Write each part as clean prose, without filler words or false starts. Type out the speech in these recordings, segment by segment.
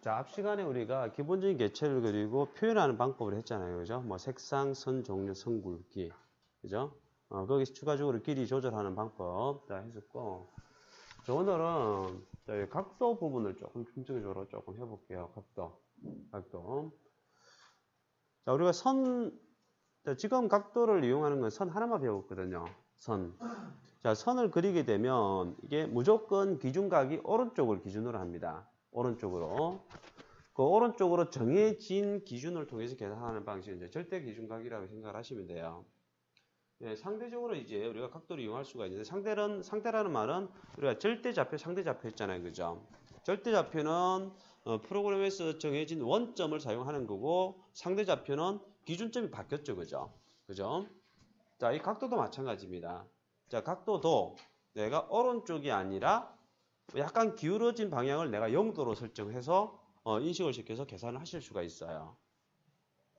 자, 앞 시간에 우리가 기본적인 개체를 그리고 표현하는 방법을 했잖아요. 그죠? 뭐 색상, 선, 종류, 선 굵기. 그죠? 거기서 추가적으로 길이 조절하는 방법 다 했었고. 자, 오늘은 저희 각도 부분을 조금 중점적으로 조금 해볼게요. 각도. 자, 우리가 자, 지금 각도를 이용하는 건 선 하나만 배웠거든요. 선. 자, 선을 그리게 되면 이게 무조건 기준각이 오른쪽을 기준으로 합니다. 오른쪽으로. 그 오른쪽으로 정해진 기준을 통해서 계산하는 방식은 이제 절대 기준각이라고 생각을 하시면 돼요. 예, 상대적으로 이제 우리가 각도를 이용할 수가 있는데 상대라는 말은 우리가 절대좌표, 상대좌표 했잖아요. 그죠? 절대좌표는 프로그램에서 정해진 원점을 사용하는 거고 상대좌표는 기준점이 바뀌었죠. 그죠? 자, 이 각도도 마찬가지입니다. 자, 각도도 내가 오른쪽이 아니라 약간 기울어진 방향을 내가 0도로 설정해서 인식을 시켜서 계산을 하실 수가 있어요.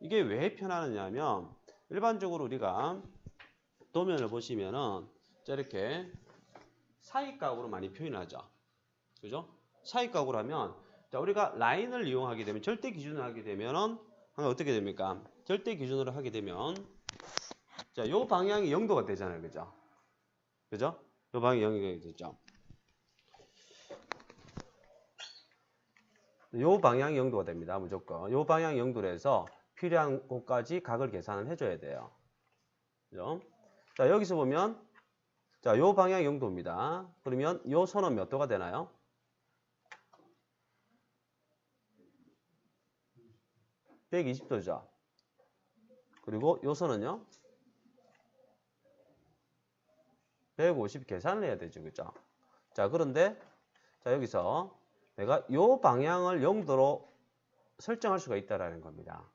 이게 왜 편하느냐면 일반적으로 우리가 도면을 보시면은 이렇게 사익각으로 많이 표현하죠. 그죠? 사익각으로 하면 자, 우리가 라인을 이용하게 되면 절대 기준을 하게 되면은 어떻게 됩니까? 절대 기준으로 하게 되면 자, 요 방향이 0도가 되잖아요. 그죠? 요 방향이 0도가 되죠. 요 방향이 0도가 됩니다. 무조건. 요 방향 0도로 해서 필요한 곳까지 각을 계산을 해줘야 돼요. 그죠? 자, 여기서 보면, 자, 요 방향 0도입니다. 그러면 요 선은 몇 도가 되나요? 120도죠. 그리고 요 선은요? 150 계산을 해야 되죠. 그죠? 자, 그런데, 자, 여기서 내가 요 방향을 0도로 설정할 수가 있다라는 겁니다.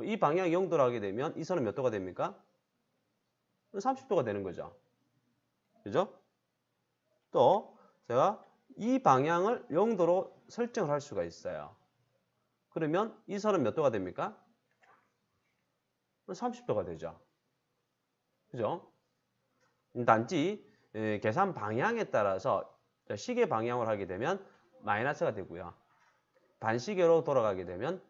이 방향 0도로 하게 되면 이 선은 몇 도가 됩니까? 30도가 되는 거죠. 그죠? 또 제가 이 방향을 0도로 설정을 할 수가 있어요. 그러면 이 선은 몇 도가 됩니까? 30도가 되죠. 그죠? 단지 계산 방향에 따라서 시계 방향으로 하게 되면 마이너스가 되고요. 반시계로 돌아가게 되면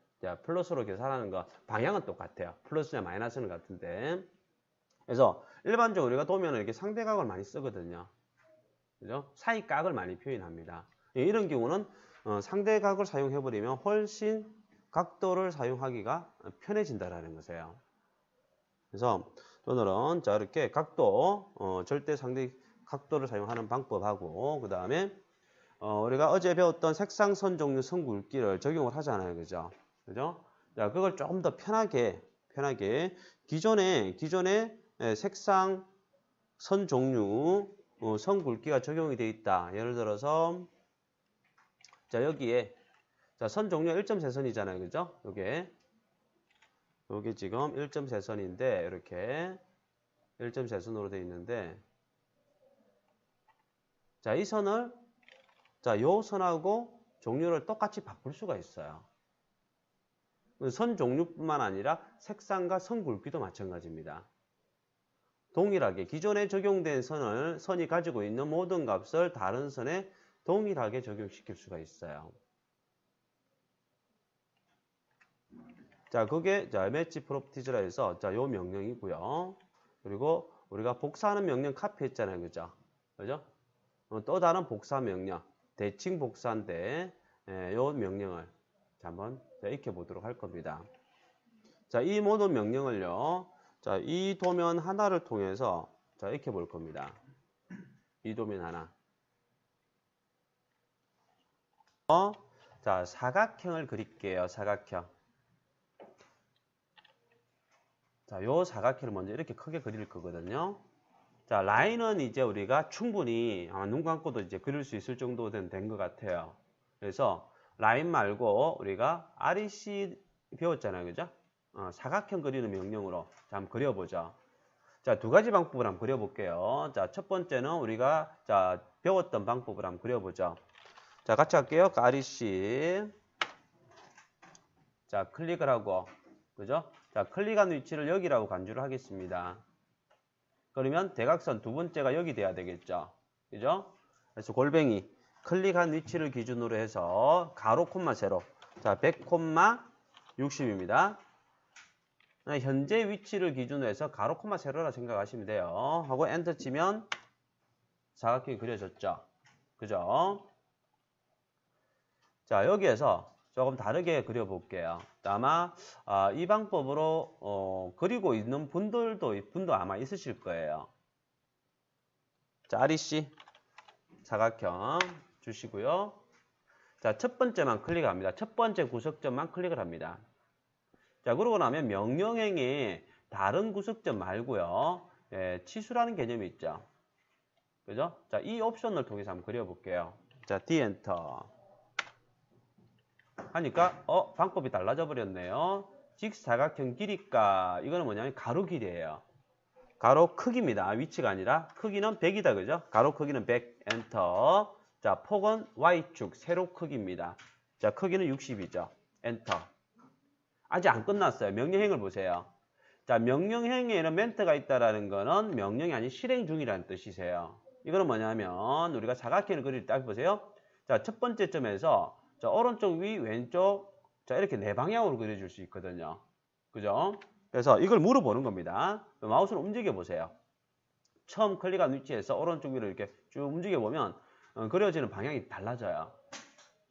플러스로 계산하는 거 방향은 똑같아요. 플러스냐 마이너스는 같은데. 그래서 일반적으로 우리가 도면을 이렇게 상대각을 많이 쓰거든요. 그죠? 사이각을 많이 표현합니다. 이런 경우는 상대각을 사용해버리면 훨씬 각도를 사용하기가 편해진다라는 것이에요. 그래서 오늘은 자 이렇게 각도, 절대 상대 각도를 사용하는 방법하고 그 다음에 우리가 어제 배웠던 색상, 선, 종류, 선 굵기를 적용을 하잖아요. 그죠? 자, 그걸 조금 더 편하게 기존에 색상, 선 종류, 선 굵기가 적용이 되어 있다. 예를 들어서 자 여기에 자, 선 종류가 1.3선이잖아요. 그죠? 요게 지금 1.3선인데 이렇게 1.3선으로 되어 있는데 자, 이 선을 자, 요 선하고 종류를 똑같이 바꿀 수가 있어요. 선 종류뿐만 아니라 색상과 선 굵기도 마찬가지입니다. 동일하게 기존에 적용된 선이 가지고 있는 모든 값을 다른 선에 동일하게 적용시킬 수가 있어요. 자, 그게 매치 프로퍼티즈라 해서 요 명령이고요. 그리고 우리가 복사하는 명령 카피 했잖아요. 그죠? 또 다른 복사 명령, 대칭 복사인데 요 명령을 한번 익혀 보도록 할 겁니다. 자, 이 모든 명령을요. 자, 이 도면 하나를 통해서 자, 익혀 볼 겁니다. 이 도면 하나. 자, 사각형을 그릴게요. 사각형. 자, 요 사각형을 먼저 이렇게 크게 그릴 거거든요. 자, 라인은 이제 우리가 충분히 아마 눈 감고도 이제 그릴 수 있을 정도 된 것 같아요. 그래서 라인 말고 우리가 REC 배웠잖아요. 그죠? 사각형 그리는 명령으로 자, 한번 그려보죠. 자, 두 가지 방법을 한번 그려볼게요. 자, 첫 번째는 우리가 자, 배웠던 방법을 한번 그려보죠. 자, 같이 할게요. REC. 자, 클릭을 하고, 그죠? 자, 클릭한 위치를 여기라고 간주를 하겠습니다. 그러면 대각선 두 번째가 여기 돼야 되겠죠. 그죠? 그래서 골뱅이 클릭한 위치를 기준으로 해서 가로 콤마 세로 자, 100, 60입니다. 현재 위치를 기준으로 해서 가로, 코마, 세로라 생각하시면 돼요. 하고 엔터 치면 사각형이 그려졌죠. 그죠? 자, 여기에서 조금 다르게 그려볼게요. 아마 이 방법으로 그리고 있는 분도 아마 있으실 거예요. 자, REC 사각형 주시고요. 자, 첫 번째만 클릭합니다. 첫 번째 구석점만 클릭을 합니다. 자, 그러고 나면 명령행에 다른 구석점 말고요. 예, 치수라는 개념이 있죠. 그죠? 자, 이 옵션을 통해서 한번 그려볼게요. 자, D 엔터. 하니까, 방법이 달라져 버렸네요. 직사각형 길이가, 이거는 뭐냐면 가로 길이에요. 가로 크기입니다. 위치가 아니라, 크기는 100이다. 그죠? 가로 크기는 100, 엔터. 자, 폭은 Y축, 세로 크기입니다. 자, 크기는 60이죠. 엔터. 아직 안 끝났어요. 명령행을 보세요. 자, 명령행에는 멘트가 있다라는 거는 명령이 아닌 실행 중이라는 뜻이세요. 이거는 뭐냐면 우리가 사각형을 그릴 때 보세요. 자, 첫 번째 점에서 자, 오른쪽 위, 왼쪽 자, 이렇게 네 방향으로 그려줄 수 있거든요. 그죠? 그래서 이걸 물어보는 겁니다. 마우스를 움직여 보세요. 처음 클릭한 위치에서 오른쪽 위로 이렇게 쭉 움직여 보면 그려지는 방향이 달라져요.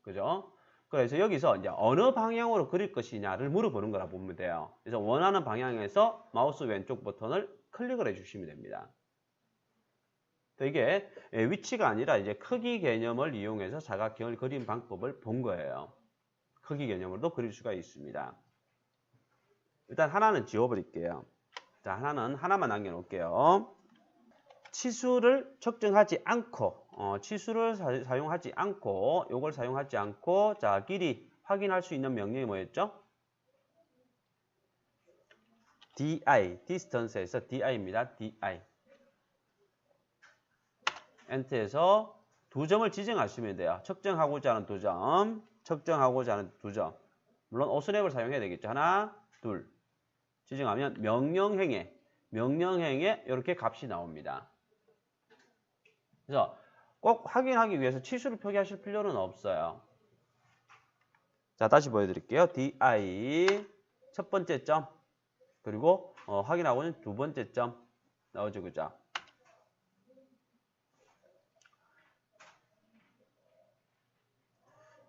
그죠? 그래서 여기서 이제 어느 방향으로 그릴 것이냐를 물어보는 거라 보면 돼요. 그래서 원하는 방향에서 마우스 왼쪽 버튼을 클릭을 해주시면 됩니다. 이게 위치가 아니라 이제 크기 개념을 이용해서 사각형을 그린 방법을 본 거예요. 크기 개념으로도 그릴 수가 있습니다. 일단 하나는 지워버릴게요. 자, 하나만 남겨놓을게요. 치수를 측정하지 않고 치수를 사용하지 않고 요걸 사용하지 않고 자, 길이 확인할 수 있는 명령이 뭐였죠? DI, distance에서 DI입니다. DI. 엔터에서 두 점을 지정하시면 돼요. 측정하고자 하는 두 점, 측정하고자 하는 두 점. 물론 오스냅을 사용해야 되겠죠. 하나, 둘. 지정하면 명령행에 이렇게 값이 나옵니다. 그래서 꼭 확인하기 위해서 치수를 표기하실 필요는 없어요. 자, 다시 보여드릴게요. DI 첫 번째 점 그리고 확인하고는 두 번째 점 나오죠, 그죠?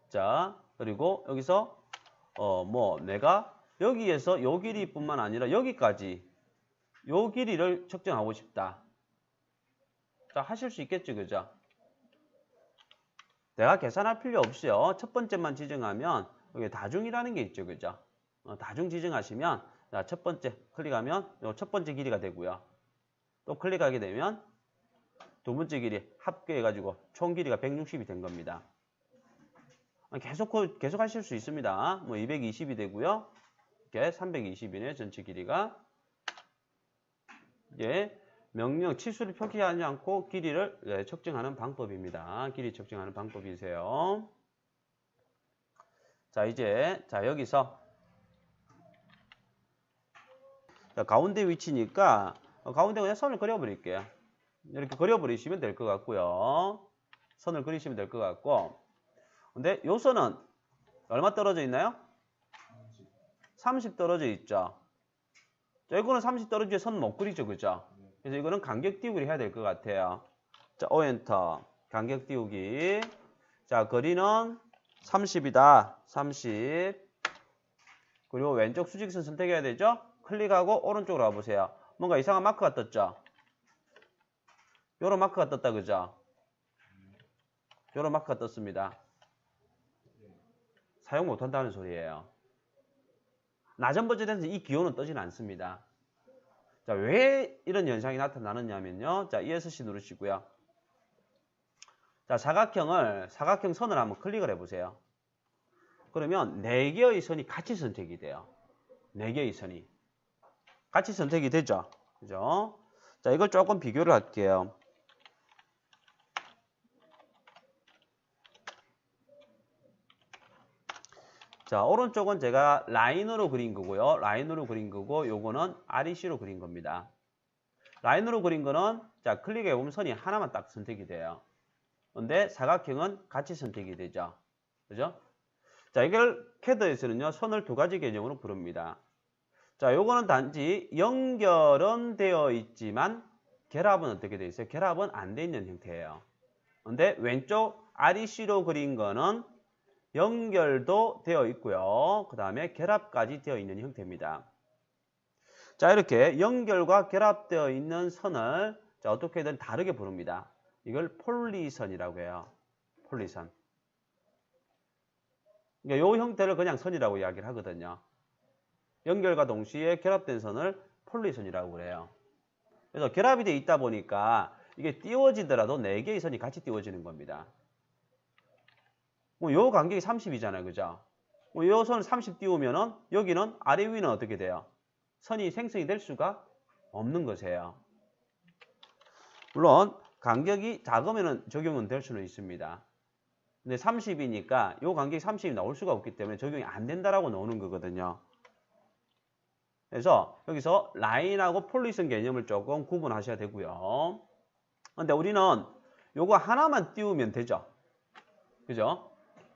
자, 그리고 여기서 내가 여기에서 요 길이뿐만 아니라 여기까지 요 길이를 측정하고 싶다. 자, 하실 수 있겠죠, 그죠? 내가 계산할 필요 없이요. 첫 번째만 지정하면 여기 다중이라는 게 있죠, 그죠? 다중 지정하시면 자, 첫 번째 클릭하면 요 첫 번째 길이가 되고요. 또 클릭하게 되면 두 번째 길이 합계해가지고 총 길이가 160이 된 겁니다. 계속 하실 수 있습니다. 뭐 220이 되고요. 이렇게 320이네요. 전체 길이가. 이게 명령 치수를 표기하지 않고 길이를 측정하는 방법입니다. 길이 측정하는 방법이세요. 자, 이제 여기서 자, 가운데 위치니까 가운데 그냥 선을 그려버릴게요. 이렇게 그려버리시면 될 것 같고요. 선을 그리시면 될 것 같고 근데 요 선은 얼마 떨어져 있나요? 30 떨어져 있죠. 자, 이거는 30 떨어지게 선 못 그리죠, 그죠? 그래서 이거는 간격 띄우기를 해야 될 것 같아요. 자, O 엔터. 간격 띄우기. 자, 거리는 30이다. 30. 그리고 왼쪽 수직선 선택해야 되죠? 클릭하고 오른쪽으로 와보세요. 뭔가 이상한 마크가 떴죠? 요런 마크가 떴다, 그죠? 요런 마크가 떴습니다. 사용 못한다는 소리예요. 낮은 버전에서 이 기호는 뜨지는 않습니다. 자, 왜 이런 현상이 나타나느냐면요. 자, ESC 누르시고요. 자, 사각형 선을 한번 클릭을 해보세요. 그러면 4개의 선이 같이 선택이 돼요. 4개의 선이. 같이 선택이 되죠. 그죠? 자, 이걸 조금 비교를 할게요. 자, 오른쪽은 제가 라인으로 그린 거고요. 라인으로 그린 거고, 요거는 REC로 그린 겁니다. 라인으로 그린 거는, 자, 클릭해 보면 선이 하나만 딱 선택이 돼요. 근데 사각형은 같이 선택이 되죠. 그죠? 자, 이걸 CAD에서는요, 선을 두 가지 개념으로 부릅니다. 자, 요거는 단지 연결은 되어 있지만 결합은 어떻게 되어 있어요? 결합은 안 돼 있는 형태예요. 근데 왼쪽 REC로 그린 거는 연결도 되어 있고요. 그 다음에 결합까지 되어 있는 형태입니다. 자, 이렇게 연결과 결합되어 있는 선을 자, 어떻게든 다르게 부릅니다. 이걸 폴리선이라고 해요. 폴리선. 그러니까 이 형태를 그냥 선이라고 이야기를 하거든요. 연결과 동시에 결합된 선을 폴리선이라고 그래요. 그래서 결합이 되어 있다 보니까 이게 띄워지더라도 4개의 선이 같이 띄워지는 겁니다. 요 간격이 30이잖아요. 그죠? 요 선 30 띄우면은 여기는 아래 위는 어떻게 돼요? 선이 생성이 될 수가 없는 것이에요. 물론 간격이 작으면 적용은 될 수는 있습니다. 근데 30이니까 요 간격이 30이 나올 수가 없기 때문에 적용이 안 된다라고 나오는 거거든요. 그래서 여기서 라인하고 폴리선 개념을 조금 구분하셔야 되고요. 근데 우리는 요거 하나만 띄우면 되죠. 그죠?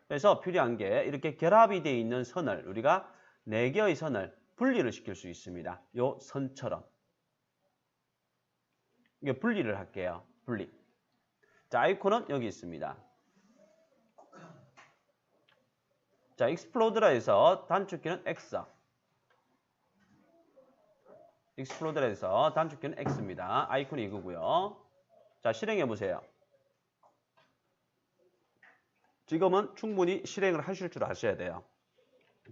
그래서 필요한 게 이렇게 결합이 되어 있는 선을 우리가 4개의 선을 분리를 시킬 수 있습니다. 요 선처럼. 이게 분리를 할게요. 분리. 자, 아이콘은 여기 있습니다. 자, 익스플로드라에서 단축키는 X. 익스플로드라에서 단축키는 X입니다. 아이콘이 이거고요. 자, 실행해 보세요. 지금은 충분히 실행을 하실 줄 아셔야 돼요.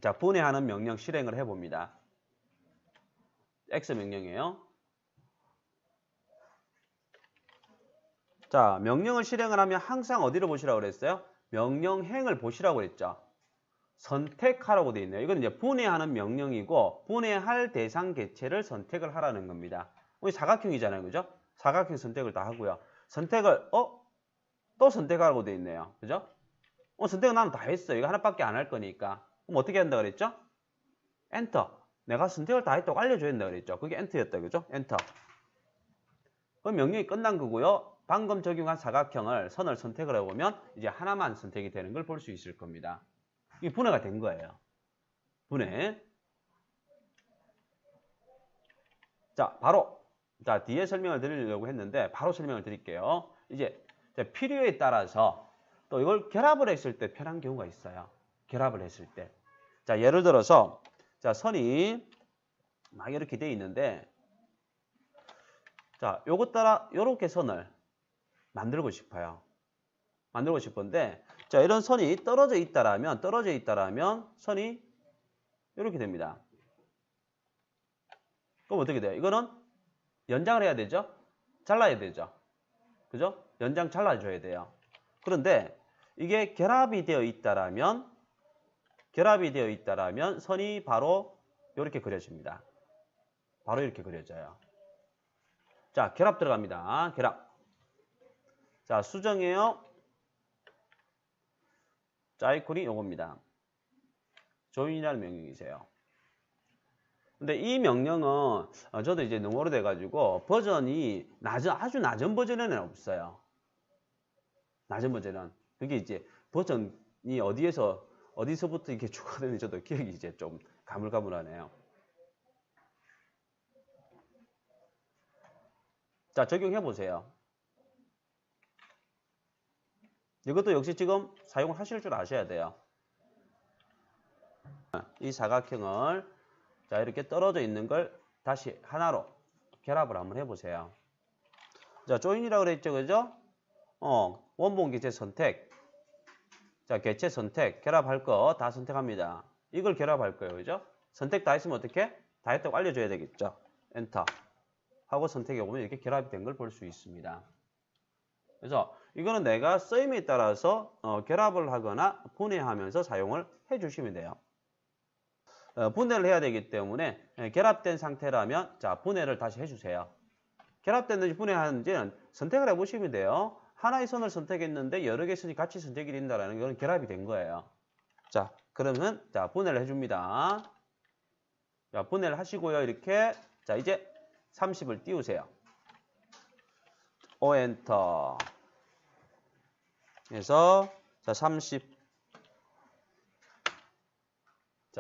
자, 분해하는 명령 실행을 해봅니다. X 명령이에요. 자, 명령을 실행을 하면 항상 어디로 보시라고 그랬어요? 명령행을 보시라고 그랬죠. 선택하라고 되어 있네요. 이건 이제 분해하는 명령이고 분해할 대상 개체를 선택을 하라는 겁니다. 우리 사각형이잖아요. 그죠? 사각형 선택을 다 하고요. 선택을 또 선택하라고 되어 있네요. 그죠? 선택은 나는 다 했어요. 이거 하나밖에 안 할 거니까. 그럼 어떻게 한다 그랬죠? 엔터. 내가 선택을 다 했다고 알려줘야 된다 그랬죠. 그게 엔터였다. 그죠? 엔터. 그럼 명령이 끝난 거고요. 방금 적용한 사각형을 선을 선택을 해보면 이제 하나만 선택이 되는 걸 볼 수 있을 겁니다. 이게 분해가 된 거예요. 분해. 자, 바로 자, 뒤에 설명을 드리려고 했는데 바로 설명을 드릴게요. 이제 필요에 따라서 또 이걸 결합을 했을 때 편한 경우가 있어요. 결합을 했을 때. 자, 예를 들어서 자, 선이 막 이렇게 돼 있는데 자, 요것 따라 요렇게 선을 만들고 싶어요. 만들고 싶은데 자, 이런 선이 떨어져 있다라면 선이 이렇게 됩니다. 그럼 어떻게 돼요? 이거는 연장을 해야 되죠? 잘라야 되죠? 그죠? 연장 잘라줘야 돼요. 그런데 이게 결합이 되어 있다라면 선이 바로 이렇게 그려집니다. 바로 이렇게 그려져요. 자, 결합 들어갑니다. 결합. 자, 수정해요. 자, 아이콘이 요겁니다. 조인이라는 명령이세요. 근데 이 명령은 저도 이제 너무 오래돼가지고 버전이 아주 낮은 버전에는 없어요. 낮은 버전은. 그게 이제 버전이 어디서부터 이렇게 추가되는지 저도 기억이 이제 좀 가물가물하네요. 자, 적용해 보세요. 이것도 역시 지금 사용을 하실 줄 아셔야 돼요. 이 사각형을 자, 이렇게 떨어져 있는 걸 다시 하나로 결합을 한번 해보세요. 자, 조인이라고 그랬죠, 그죠? 원본 개체 선택. 자, 개체 선택. 결합할 거 다 선택합니다. 이걸 결합할 거예요, 그죠? 선택 다 했으면 어떻게? 다 했다고 알려줘야 되겠죠? 엔터. 하고 선택해보면 이렇게 결합이 된 걸 볼 수 있습니다. 그래서 이거는 내가 쓰임에 따라서 결합을 하거나 분해하면서 사용을 해주시면 돼요. 분해를 해야 되기 때문에 결합된 상태라면 자, 분해를 다시 해주세요. 결합됐는지 분해하는지는 선택을 해보시면 돼요. 하나의 선을 선택했는데 여러 개의 선이 같이 선택이 된다는 건 결합이 된 거예요. 자, 그러면 자, 분해를 해줍니다. 자, 분해를 하시고요. 이렇게 자, 이제 30을 띄우세요. O 엔터. 그래서 자, 30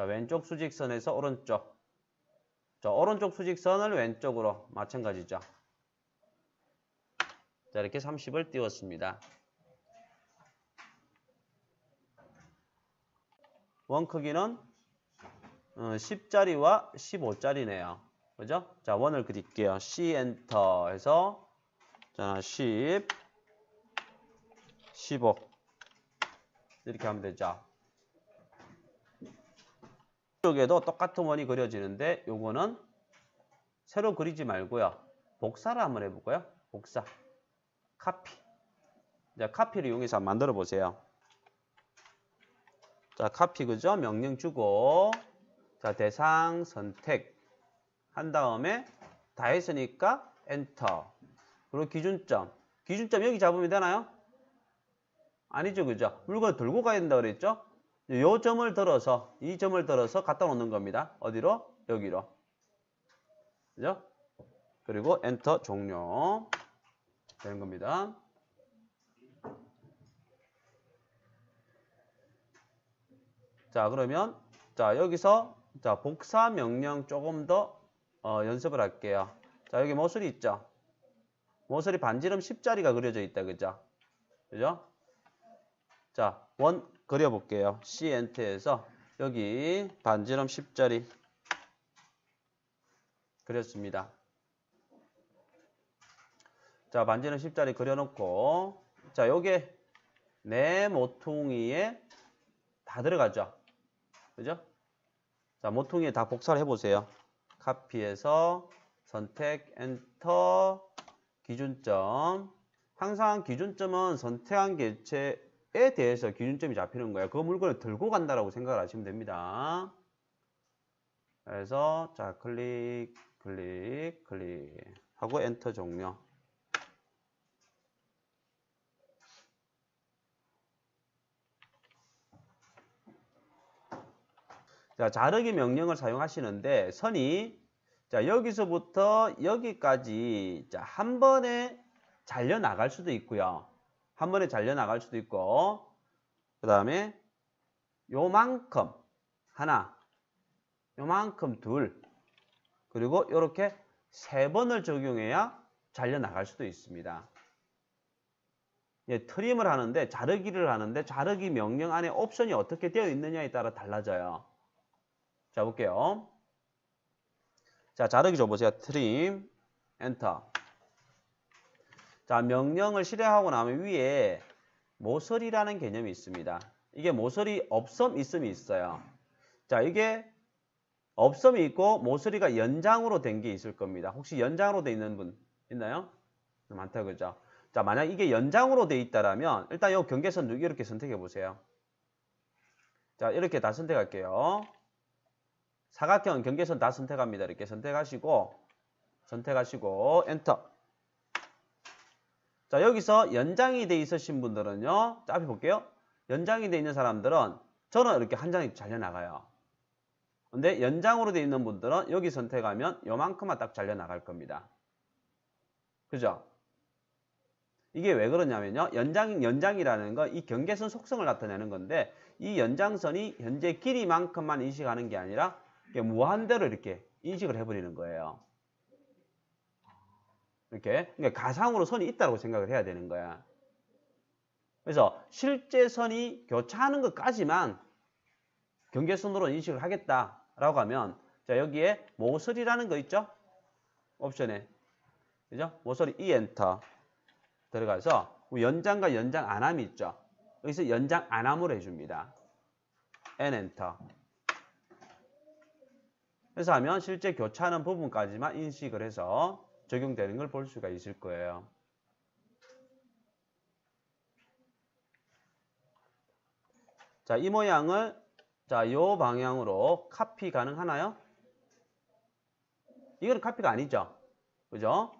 자, 왼쪽 수직선에서 오른쪽. 자, 오른쪽 수직선을 왼쪽으로 마찬가지죠. 자, 이렇게 30을 띄웠습니다. 원 크기는 10짜리와 15짜리네요. 그죠? 자, 원을 그릴게요. C 엔터 해서 자, 10, 15 이렇게 하면 되죠. 이쪽에도 똑같은 원이 그려지는데 요거는 새로 그리지 말고요. 복사를 한번 해볼까요? 복사. 카피. 자, 카피를 이용해서 한번 만들어 보세요. 자, 카피 그죠? 명령 주고 자, 대상 선택 한 다음에 다 했으니까 엔터. 그리고 기준점. 기준점 여기 잡으면 되나요? 아니죠, 그죠? 물건을 들고 가야 된다 그랬죠? 이 점을 들어서 이 점을 들어서 갖다 놓는 겁니다. 어디로? 여기로. 그죠? 그리고 엔터 종료 되는 겁니다. 자, 그러면 자, 여기서 자, 복사 명령 조금 더 연습을 할게요. 자, 여기 모서리 있죠? 모서리 반지름 10짜리가 그려져 있다. 그죠? 그죠? 자, 원 그려볼게요. C 엔터에서 여기 반지름 10짜리 그렸습니다. 자, 반지름 10짜리 그려놓고 자, 요게 내 모퉁이에 다 들어가죠. 그죠? 자, 모퉁이에 다 복사를 해보세요. 카피해서 선택 엔터 기준점. 항상 기준점은 선택한 개체에 대해서 기준점이 잡히는 거예요. 그 물건을 들고 간다라고 생각을 하시면 됩니다. 그래서 자, 클릭 하고 엔터 종료. 자, 자르기 명령을 사용하시는데 선이 자, 여기서부터 여기까지 자, 한 번에 잘려 나갈 수도 있고요. 한 번에 잘려 나갈 수도 있고 그다음에 요만큼 하나, 요만큼 둘, 그리고 이렇게 세 번을 적용해야 잘려 나갈 수도 있습니다. 예, 트림을 하는데 자르기를 하는데 자르기 명령 안에 옵션이 어떻게 되어 있느냐에 따라 달라져요. 자, 볼게요. 자, 자르기 줘보세요. 트림, 엔터. 자, 명령을 실행하고 나면 위에 모서리라는 개념이 있습니다. 이게 모서리 없음, 있음이 있어요. 자, 이게 없음이 있고 모서리가 연장으로 된 게 있을 겁니다. 혹시 연장으로 돼 있는 분 있나요? 많다, 그죠? 자, 만약 이게 연장으로 돼 있다라면 일단 이 경계선 이렇게 선택해 보세요. 자, 이렇게 다 선택할게요. 사각형 경계선 다 선택합니다. 이렇게 선택하시고 엔터. 자, 여기서 연장이 돼 있으신 분들은요. 자, 앞에 볼게요. 연장이 돼 있는 사람들은 저는 이렇게 한 장이 잘려 나가요. 근데 연장으로 돼 있는 분들은 여기 선택하면 요만큼만 딱 잘려 나갈 겁니다. 그죠? 이게 왜 그러냐면요. 연장이라는 건 이 경계선 속성을 나타내는 건데 이 연장선이 현재 길이만큼만 인식하는 게 아니라 무한대로 이렇게 인식을 해버리는 거예요. 이렇게. 그러니까 가상으로 선이 있다고 생각을 해야 되는 거야. 그래서 실제 선이 교차하는 것까지만 경계선으로 인식을 하겠다라고 하면 자, 여기에 모서리라는 거 있죠? 옵션에. 그죠? 모서리 E 엔터 들어가서 연장과 연장 안함이 있죠? 여기서 연장 안함으로 해줍니다. N 엔터. 그래서 하면 실제 교차하는 부분까지만 인식을 해서 적용되는 걸 볼 수가 있을 거예요. 자, 이 모양을 자, 요 방향으로 카피 가능하나요? 이거는 카피가 아니죠. 그죠?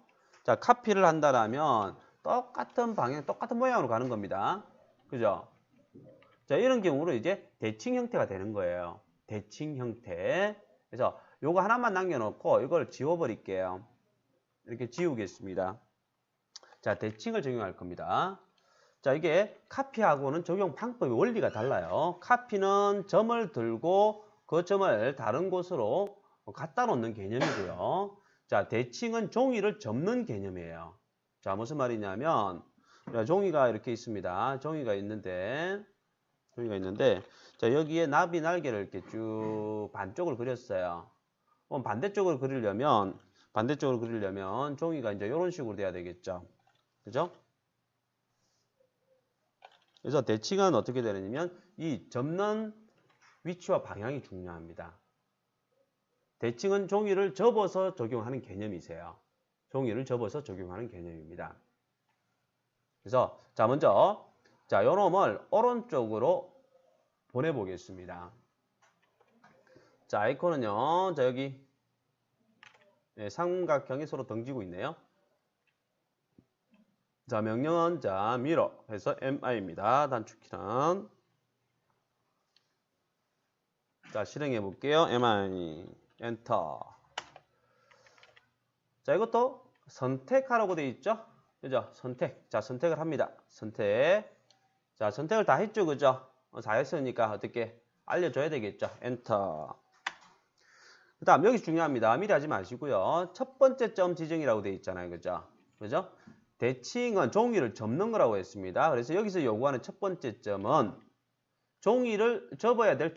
자, 카피를 한다라면 똑같은 방향, 똑같은 모양으로 가는 겁니다. 그죠? 자, 이런 경우로 이제 대칭 형태가 되는 거예요. 대칭 형태. 그래서 요거 하나만 남겨놓고 이걸 지워버릴게요. 이렇게 지우겠습니다. 자, 대칭을 적용할 겁니다. 자, 이게 카피하고는 적용 방법의 원리가 달라요. 카피는 점을 들고 그 점을 다른 곳으로 갖다 놓는 개념이고요. 자, 대칭은 종이를 접는 개념이에요. 자, 무슨 말이냐면 종이가 이렇게 있습니다. 종이가 있는데 자, 여기에 나비 날개를 이렇게 쭉 반쪽을 그렸어요. 그럼 반대쪽으로 그리려면 종이가 이제 이런 식으로 돼야 되겠죠. 그죠? 그래서 대칭은 어떻게 되느냐면 이 접는 위치와 방향이 중요합니다. 대칭은 종이를 접어서 적용하는 개념이세요. 종이를 접어서 적용하는 개념입니다. 그래서 자, 먼저 자, 요 놈을 오른쪽으로 보내보겠습니다. 자, 아이콘은요. 자, 여기 삼각형이 서로 등지고 있네요. 자, 명령은 자, 밀어 해서 MI입니다. 단축키는 자, 실행해 볼게요. MI 엔터. 자, 이것도 선택하라고 되어 있죠? 그죠? 선택. 자, 선택을 합니다. 선택. 자, 선택을 다 했죠? 그죠? 다 했으니까 어떻게 알려줘야 되겠죠? 엔터. 그 다음, 여기 중요합니다. 미리 하지 마시고요. 첫 번째 점 지정이라고 되어 있잖아요. 그죠? 그죠? 대칭은 종이를 접는 거라고 했습니다. 그래서 여기서 요구하는 첫 번째 점은 종이를 접어야 될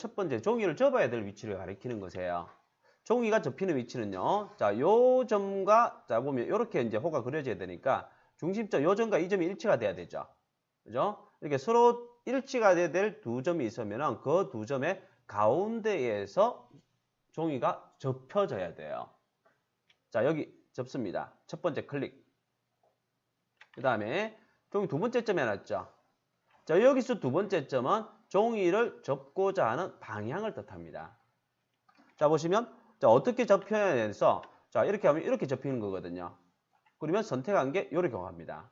위치를 가리키는 것이에요. 종이가 접히는 위치는요. 자, 요 점과 자 보면 이렇게 이제 호가 그려져야 되니까 중심점 요 점과 이 점이 일치가 돼야 되죠. 그죠? 이렇게 서로 일치가 돼야 될 두 점이 있으면은 그 두 점의 가운데에서 종이가 접혀져야 돼요. 자, 여기 접습니다. 첫 번째 클릭. 그 다음에 종이 두 번째 점에 놨죠. 자, 여기서 두 번째 점은 종이를 접고자 하는 방향을 뜻합니다. 자, 보시면 자, 어떻게 접혀야 돼서 자, 이렇게 하면 이렇게 접히는 거거든요. 그러면 선택한 게 이렇게 갑니다.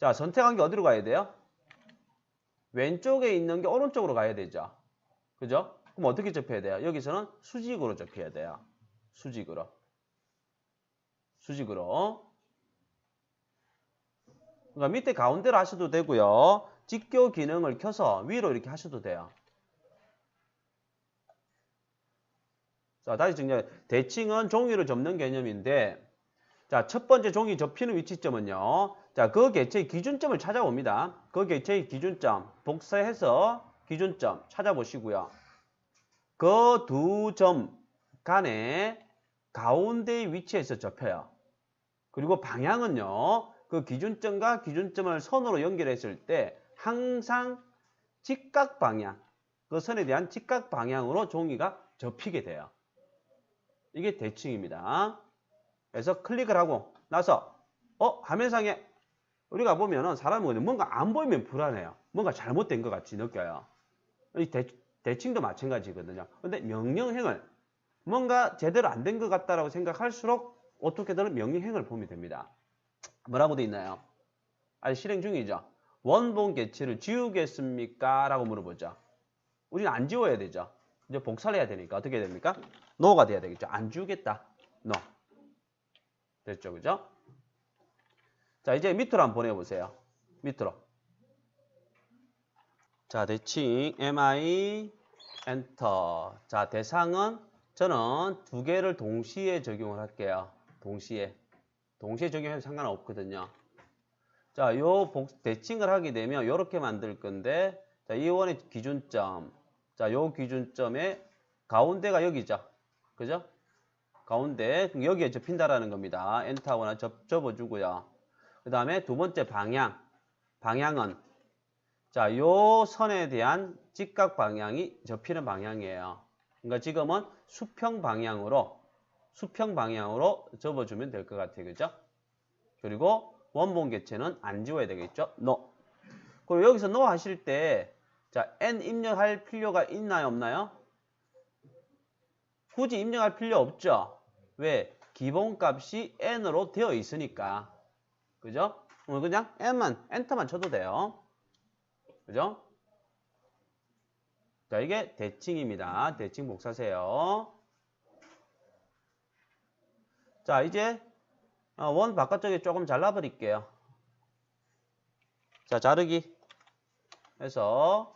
자, 선택한 게 어디로 가야 돼요? 왼쪽에 있는 게 오른쪽으로 가야 되죠. 그죠? 그럼 어떻게 접혀야 돼요? 여기서는 수직으로 접혀야 돼요. 수직으로. 그러니까 밑에 가운데로 하셔도 되고요. 직교 기능을 켜서 위로 이렇게 하셔도 돼요. 자, 다시 정리해. 대칭은 종이를 접는 개념인데, 자, 첫 번째 종이 접히는 위치점은요. 자, 그 개체의 기준점을 찾아봅니다. 그 개체의 기준점, 복사해서 기준점 찾아보시고요. 그 두 점 간의 가운데의 위치에서 접혀요. 그리고 방향은요. 그 기준점과 기준점을 선으로 연결했을 때 항상 직각 방향, 그 선에 대한 직각 방향으로 종이가 접히게 돼요. 이게 대칭입니다. 그래서 클릭을 하고 나서 화면상에 우리가 보면은 사람은 뭔가 안 보이면 불안해요. 뭔가 잘못된 것 같이 느껴요. 이 대칭도 마찬가지거든요. 근데 명령행을 뭔가 제대로 안 된 것 같다라고 생각할수록 어떻게든 명령행을 보면 됩니다. 뭐라고 돼 있나요? 아직 실행 중이죠. 원본 개체를 지우겠습니까? 라고 물어보죠. 우리는 안 지워야 되죠. 이제 복사를 해야 되니까 어떻게 해야 됩니까? no가 돼야 되겠죠. 안 지우겠다. no. 됐죠, 그죠? 자, 이제 밑으로 한번 보내보세요. 밑으로. 자, 대칭 mi 엔터. 자, 대상은 저는 두 개를 동시에 적용을 할게요. 동시에 적용해도 상관없거든요. 자, 대칭을 하게 되면 이렇게 만들 건데, 자, 이 원의 기준점. 자, 요 기준점의 가운데가 여기죠. 그죠? 가운데, 여기에 접힌다라는 겁니다. 엔터하거나 접어주고요. 그 다음에 두 번째 방향은, 자, 요 선에 대한 직각 방향이 접히는 방향이에요. 그러니까 지금은 수평 방향으로 접어주면 될 것 같아요. 그죠? 그리고 원본 개체는 안 지워야 되겠죠? no. 그리고 여기서 no 하실 때, 자, n 입력할 필요가 있나요? 없나요? 굳이 입력할 필요 없죠? 왜? 기본값이 n으로 되어 있으니까. 그죠? 그냥 엔터만 쳐도 돼요. 그죠? 자, 이게 대칭입니다. 대칭 복사세요. 자, 이제 원 바깥쪽에 조금 잘라버릴게요. 자, 자르기 해서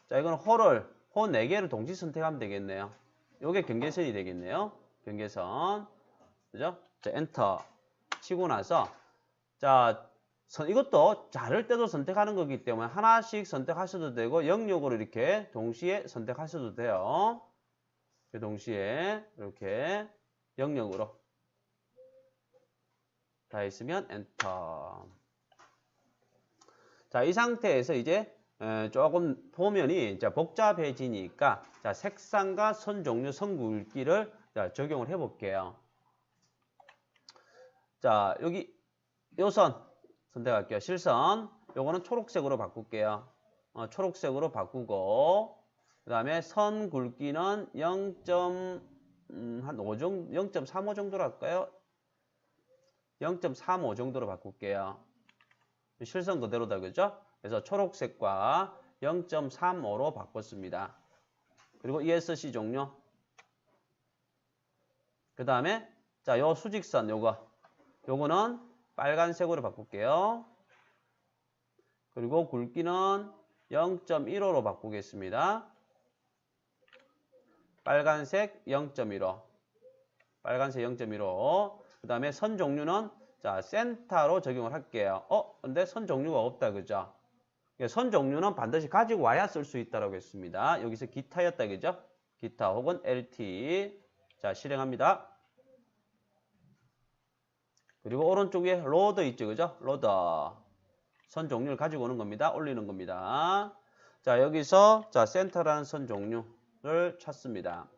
자, 이건 홀을 호 4개를 동시 선택하면 되겠네요. 요게 경계선이 되겠네요. 경계선. 그죠? 자, 엔터 치고 나서, 자, 이것도 자를 때도 선택하는 거기 때문에 하나씩 선택하셔도 되고, 영역으로 이렇게 동시에 선택하셔도 돼요. 동시에 이렇게 영역으로. 다 했으면 엔터. 자, 이 상태에서 이제 조금 도면이 복잡해지니까 자, 색상과 선 종류, 선 굵기를 적용을 해 볼게요. 자, 여기 요 선 선택할게요. 실선. 요거는 초록색으로 바꿀게요. 초록색으로 바꾸고 그 다음에 선 굵기는 0.35 정도로 할까요? 0.35 정도로 바꿀게요. 실선 그대로다, 그죠? 그래서 초록색과 0.35로 바꿨습니다. 그리고 ESC 종료. 그 다음에, 자, 요 수직선, 요거는 빨간색으로 바꿀게요. 그리고 굵기는 0.15로 바꾸겠습니다. 빨간색 0.15. 빨간색 0.15. 그 다음에 선 종류는 자, 센터로 적용을 할게요. 근데 선 종류가 없다, 그죠? 선 종류는 반드시 가지고 와야 쓸 수 있다라고 했습니다. 여기서 기타였다, 그죠? 기타 혹은 LT. 자, 실행합니다. 그리고 오른쪽 위에 로더 있죠, 그죠? 로더. 선 종류를 가지고 오는 겁니다. 올리는 겁니다. 자, 여기서 자, 센터라는 선 종류를 찾습니다.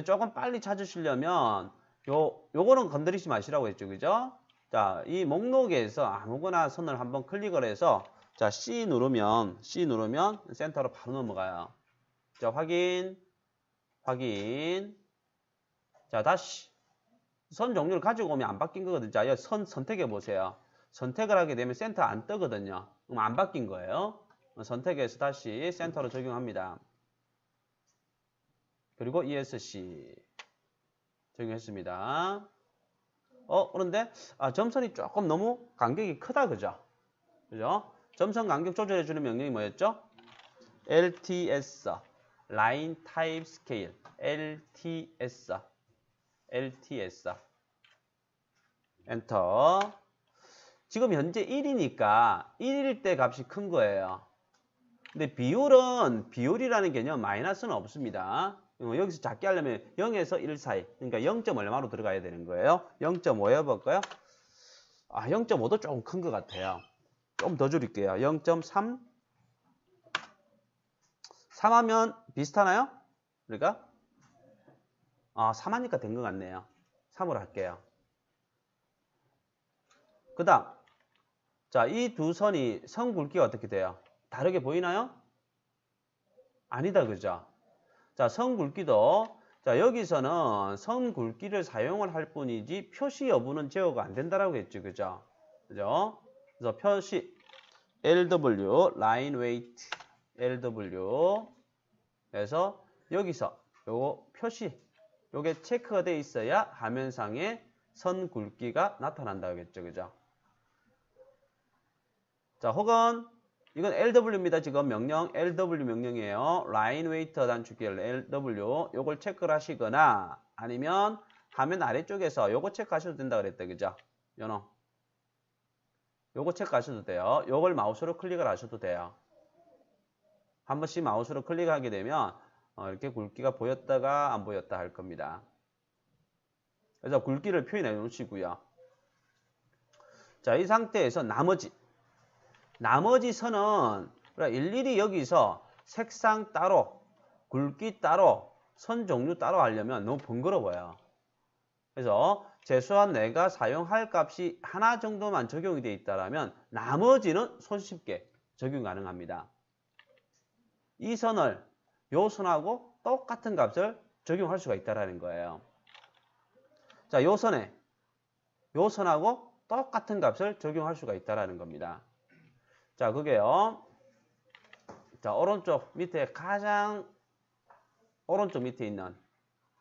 조금 빨리 찾으시려면 요거는 건드리지 마시라고 했죠, 그죠? 자, 이 목록에서 아무거나 선을 한번 클릭을 해서 자, C 누르면 센터로 바로 넘어가요. 자, 확인. 자, 다시 선 종류를 가지고 오면 안 바뀐 거거든요. 자, 선 선택해 보세요. 선택을 하게 되면 센터 안 뜨거든요. 그럼 안 바뀐 거예요. 선택해서 다시 센터로 적용합니다. 그리고 ESC 적용했습니다. 그런데 점선이 조금 너무 간격이 크다, 그죠? 점선 간격 조절해주는 명령이 뭐였죠? LTS, Line Type Scale, LTS, 엔터. 지금 현재 1이니까 1일 때 값이 큰 거예요. 근데 비율이라는 개념 마이너스는 없습니다. 여기서 작게 하려면 0에서 1 사이, 그러니까 0. 얼마로 들어가야 되는 거예요? 0.5 해볼까요? 0.5도 조금 큰 것 같아요. 좀 더 줄일게요. 0.3. 3 하면 비슷하나요? 그러니까 3 하니까 된 것 같네요. 3으로 할게요. 그 다음, 자, 이 두 선이 선 굵기가 어떻게 돼요? 다르게 보이나요? 아니다, 그죠? 자, 선 굵기도, 자, 여기서는 선 굵기를 사용을 할 뿐이지 표시 여부는 제어가 안 된다라고 했죠, 그죠? 그죠? 그래서 표시, LW, Line Weight, LW. 그래서 여기서 요거 표시, 요게 체크가 돼 있어야 화면상에 선 굵기가 나타난다고 했죠, 그죠? 자, 혹은 이건 LW입니다. 지금 명령 LW 명령이에요. Line Weight 단축키 LW 요걸 체크를 하시거나 아니면 화면 아래쪽에서 요거 체크하셔도 된다 그랬다, 그죠? 요거 체크하셔도 돼요. 요걸 마우스로 클릭을 하셔도 돼요. 한 번씩 마우스로 클릭하게 되면 이렇게 굵기가 보였다가 안 보였다 할 겁니다. 그래서 굵기를 표현해 놓으시고요. 자, 이 상태에서 나머지 선은 일일이 여기서 색상 따로, 굵기 따로, 선 종류 따로 하려면 너무 번거로워요. 그래서 최소한 내가 사용할 값이 하나 정도만 적용이 되어 있다면 나머지는 손쉽게 적용 가능합니다. 이 선을 요 선하고 똑같은 값을 적용할 수가 있다는 거예요. 자, 요 선하고 똑같은 값을 적용할 수가 있다는 겁니다. 자, 그게요. 자, 오른쪽 밑에 가장 오른쪽 밑에 있는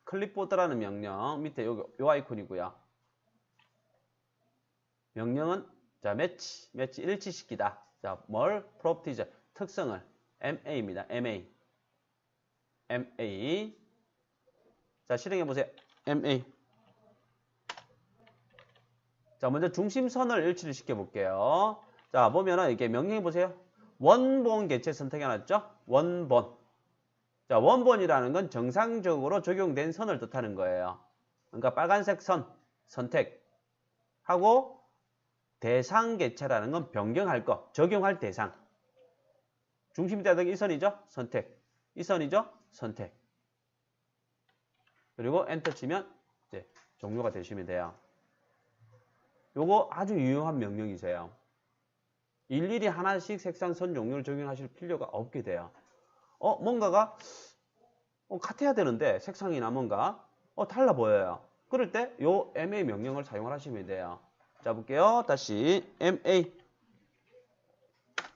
클립보드라는 명령 밑에 요 아이콘이고요. 명령은 자, 매치 일치시키다. 자, 프로퍼티즈 특성을 MA입니다. MA. MA. 자, 실행해 보세요. MA. 자, 먼저 중심선을 일치를 시켜 볼게요. 자, 보면은 이렇게 명령해 보세요. 원본 개체 선택해놨죠? 원본. 자, 원본이라는 건 정상적으로 적용된 선을 뜻하는 거예요. 그러니까 빨간색 선 선택하고 대상 개체라는 건 변경할 거, 적용할 대상. 중심 대상이 이 선이죠? 선택. 이 선이죠? 선택. 그리고 엔터 치면 이제 종료가 되시면 돼요. 요거 아주 유용한 명령이세요. 일일이 하나씩 색상 선 종류를 적용하실 필요가 없게 돼요. 뭔가가 같아야 되는데 색상이나 뭔가 달라 보여요. 그럴 때 요 MA 명령을 사용을 하시면 돼요. 자, 볼게요. 다시 MA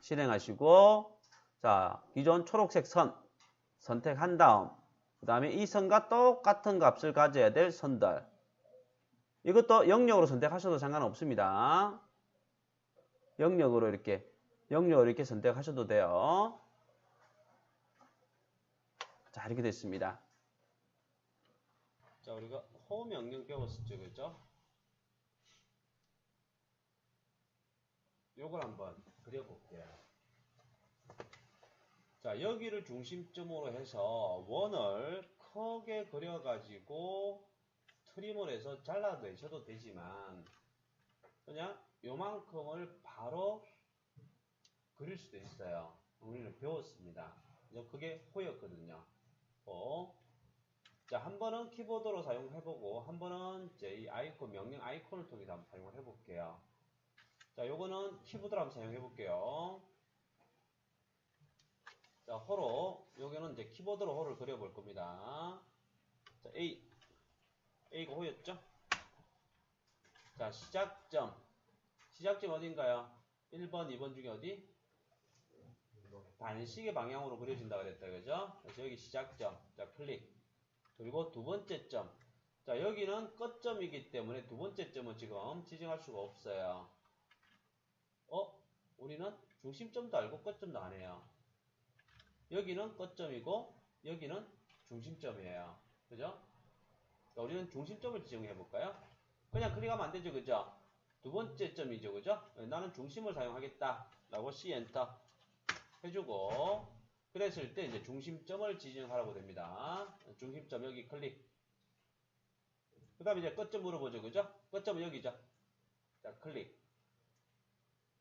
실행하시고, 자, 기존 초록색 선 선택한 다음, 그 다음에 이 선과 똑같은 값을 가져야 될 선들. 이것도 영역으로 선택하셔도 상관없습니다. 영역으로 이렇게 선택하셔도 돼요. 자, 이렇게 됐습니다. 자, 우리가 호 명령 배웠었죠, 그죠? 요걸 한번 그려볼게요. 자, 여기를 중심점으로 해서 원을 크게 그려가지고 트림을 해서 잘라내셔도 되지만 그냥 요만큼을 바로 그릴 수도 있어요. 우리는 배웠습니다. 그게 호였거든요. 자, 한 번은 키보드로 사용해보고 한 번은 이제 이 아이콘 명령 아이콘을 통해서 한번 사용을 해볼게요. 자, 요거는 키보드로 한번 사용해볼게요. 자, 호로 여기는 이제 키보드로 호를 그려볼 겁니다. 자, A가 호였죠? 자, 시작점 어딘가요? 1번, 2번 중에 어디? 반시계 방향으로 그려진다 그랬다, 그죠? 그래서 여기 시작점, 자, 클릭. 그리고 두 번째 점. 자, 여기는 끝점이기 때문에 두 번째 점은 지금 지정할 수가 없어요. 우리는 중심점도 알고 끝점도 안 해요. 여기는 끝점이고 여기는 중심점이에요. 그죠? 자, 우리는 중심점을 지정해 볼까요? 그냥 클릭하면 안 되죠, 그죠? 두 번째 점이죠, 그죠? 나는 중심을 사용하겠다 라고 C 엔터 해주고, 그랬을 때 이제 중심점을 지정하라고 됩니다. 중심점 여기 클릭. 그 다음에 이제 끝점 물어보죠, 그죠? 끝점은 여기죠. 자, 클릭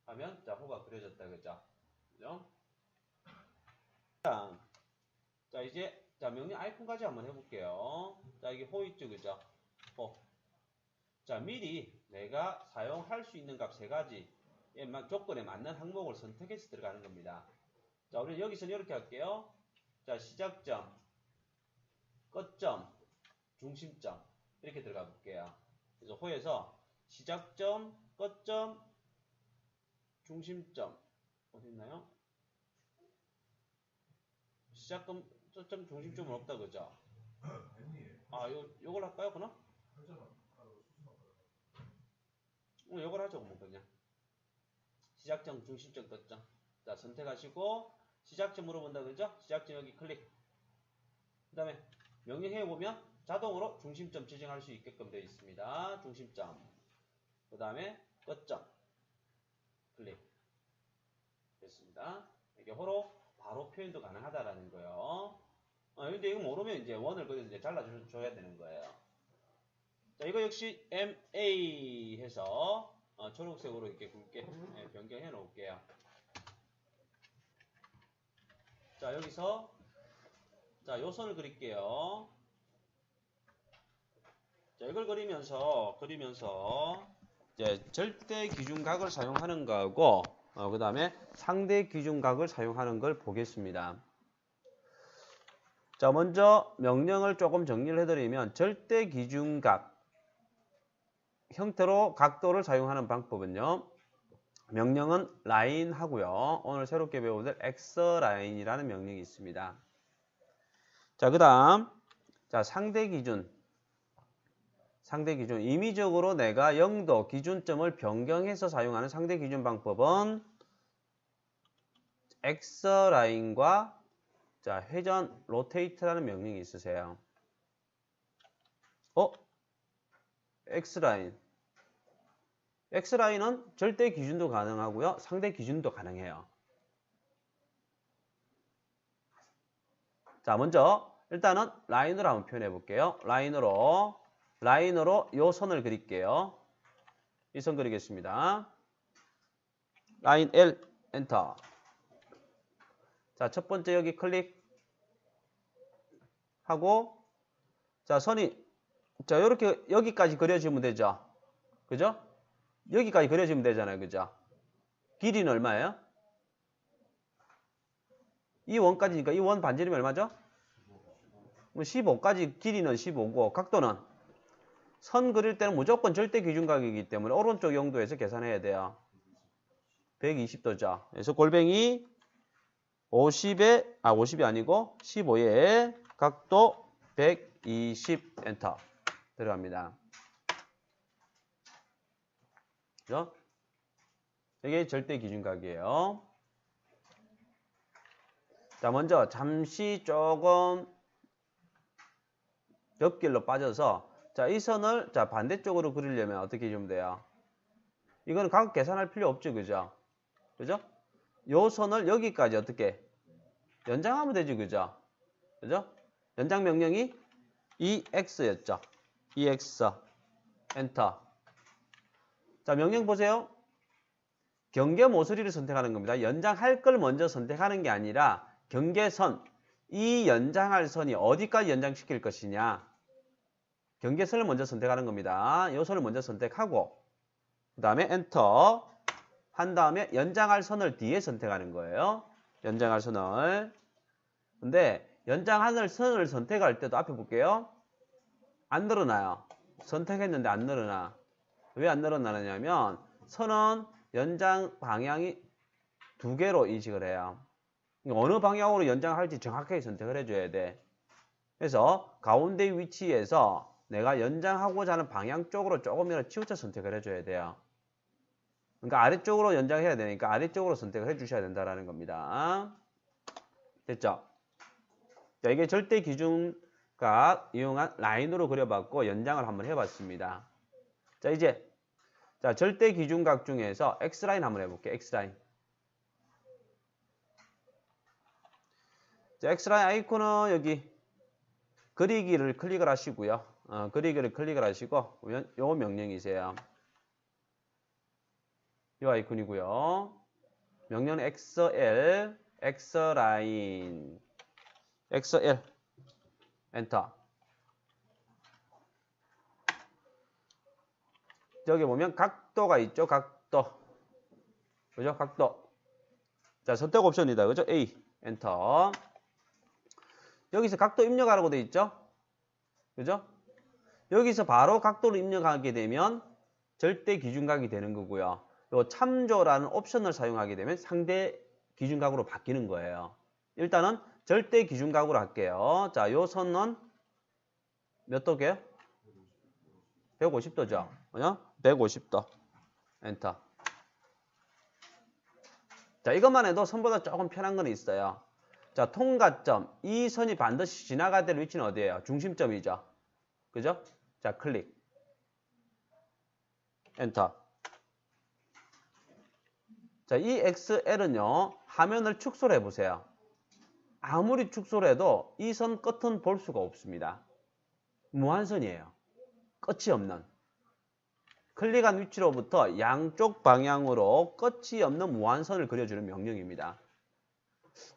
하면 자, 호가 그려졌다, 그죠? 그죠? 자, 이제 자, 명령 아이콘까지 한번 해볼게요. 자, 이게 호 있죠, 그죠? 호. 자, 미리 내가 사용할 수 있는 값 세 가지 조건에 맞는 항목을 선택해서 들어가는 겁니다. 자, 우리 여기서는 이렇게 할게요. 자, 시작점, 끝점, 중심점 이렇게 들어가 볼게요. 그래서 호에서 시작점, 끝점, 중심점 어디 있나요? 시작점, 끝점, 중심점은 없다, 그죠? 요걸 할까요, 그럼? 요걸 하죠, 뭐 그냥. 시작점, 중심점, 끝점. 자, 선택하시고 시작점 물어본다, 그죠? 시작점 여기 클릭. 그 다음에 명령해 보면 자동으로 중심점 지정할 수 있게끔 되어 있습니다. 중심점. 그 다음에 끝점. 클릭. 됐습니다. 이게 호로 바로 표현도 가능하다라는 거예요. 근데 이거 모르면 이제 원을 그래서 이제 잘라줘야 되는 거예요. 자, 이거 역시 MA 해서 초록색으로 이렇게 굵게 변경해 놓을게요. 자, 여기서 자, 요 선을 그릴게요. 자, 이걸 그리면서 이제 절대 기준각을 사용하는 거하고 그 다음에 상대 기준각을 사용하는 걸 보겠습니다. 자, 먼저 명령을 조금 정리를 해드리면 절대 기준각 형태로 각도를 사용하는 방법은요. 명령은 라인 하고요. 오늘 새롭게 배우는 X라인이라는 명령이 있습니다. 자, 그 다음 자, 상대 기준 임의적으로 내가 0도 기준점을 변경해서 사용하는 상대 기준 방법은 X라인과 자, 회전 로테이트라는 명령이 있으세요. X라인. X라인은 절대 기준도 가능하고요. 상대 기준도 가능해요. 자, 먼저 일단은 라인으로 한번 표현해 볼게요. 라인으로 요 선을 그릴게요. 이 선 그리겠습니다. 라인 L 엔터. 자, 첫 번째 여기 클릭하고 자, 선이 자, 이렇게 여기까지 그려지면 되죠. 그죠? 여기까지 그려지면 되잖아요. 그죠? 길이는 얼마예요? 이 원까지니까 이 원 반지름이 얼마죠? 15까지 길이는 15고 각도는 선 그릴 때는 무조건 절대 기준각이기 때문에 오른쪽 영도에서 계산해야 돼요. 120도죠. 그래서 골뱅이 50이 아니고 15에 각도 120 엔터 들어갑니다. 그죠? 이게 절대 기준각이에요. 자, 먼저 잠시 조금 옆길로 빠져서 자, 이 선을 자, 반대쪽으로 그리려면 어떻게 해주면 돼요? 이거는 각 계산할 필요 없죠. 그죠? 그죠? 요 선을 여기까지 어떻게 연장하면 되지. 그죠? 그죠? 연장 명령이 EX였죠. EX 엔터. 자, 명령 보세요. 경계 모서리를 선택하는 겁니다. 연장할 걸 먼저 선택하는 게 아니라 경계선, 이 연장할 선이 어디까지 연장시킬 것이냐. 경계선을 먼저 선택하는 겁니다. 이 선을 먼저 선택하고 그 다음에 엔터 한 다음에 연장할 선을 뒤에 선택하는 거예요. 연장할 선을. 근데 연장할 선을 선택할 때도 앞에 볼게요. 안 늘어나요. 선택했는데 안 늘어나. 왜 안 늘어나느냐면 선은 연장 방향이 두 개로 인식을 해요. 어느 방향으로 연장할지 정확하게 선택을 해줘야 돼. 그래서 가운데 위치에서 내가 연장하고자 하는 방향 쪽으로 조금이라도 치우쳐 선택을 해줘야 돼요. 그러니까 아래쪽으로 연장해야 되니까 아래쪽으로 선택을 해주셔야 된다는 겁니다. 됐죠? 자, 이게 절대 기준각 이용한 라인으로 그려봤고 연장을 한번 해봤습니다. 자, 이제 자, 절대 기준각 중에서 X라인 한번 해볼게요. X라인. 자, X라인 아이콘은 여기 그리기를 클릭을 하시고요. 그리기를 클릭을 하시고 요 명령이세요. 이 아이콘이고요. 명령은 XL, X라인, XL, 엔터. 여기 보면 각도가 있죠. 각도. 그죠? 각도. 자, 선택 옵션이다. 그죠? A, 엔터. 여기서 각도 입력하라고 돼 있죠? 그죠? 여기서 바로 각도를 입력하게 되면 절대 기준각이 되는 거고요. 요 참조라는 옵션을 사용하게 되면 상대 기준각으로 바뀌는 거예요. 일단은 절대 기준각으로 할게요. 자, 요 선은 몇 도게요? 150도죠. 그죠? 150도. 엔터. 자, 이것만 해도 선보다 조금 편한 건 있어요. 자, 통과점. 이 선이 반드시 지나가야 될 위치는 어디예요? 중심점이죠. 그죠? 자, 클릭. 엔터. 자, 이 XL은요, 화면을 축소를 해보세요. 아무리 축소를 해도 이 선 끝은 볼 수가 없습니다. 무한선이에요. 끝이 없는. 클릭한 위치로부터 양쪽 방향으로 끝이 없는 무한선을 그려주는 명령입니다.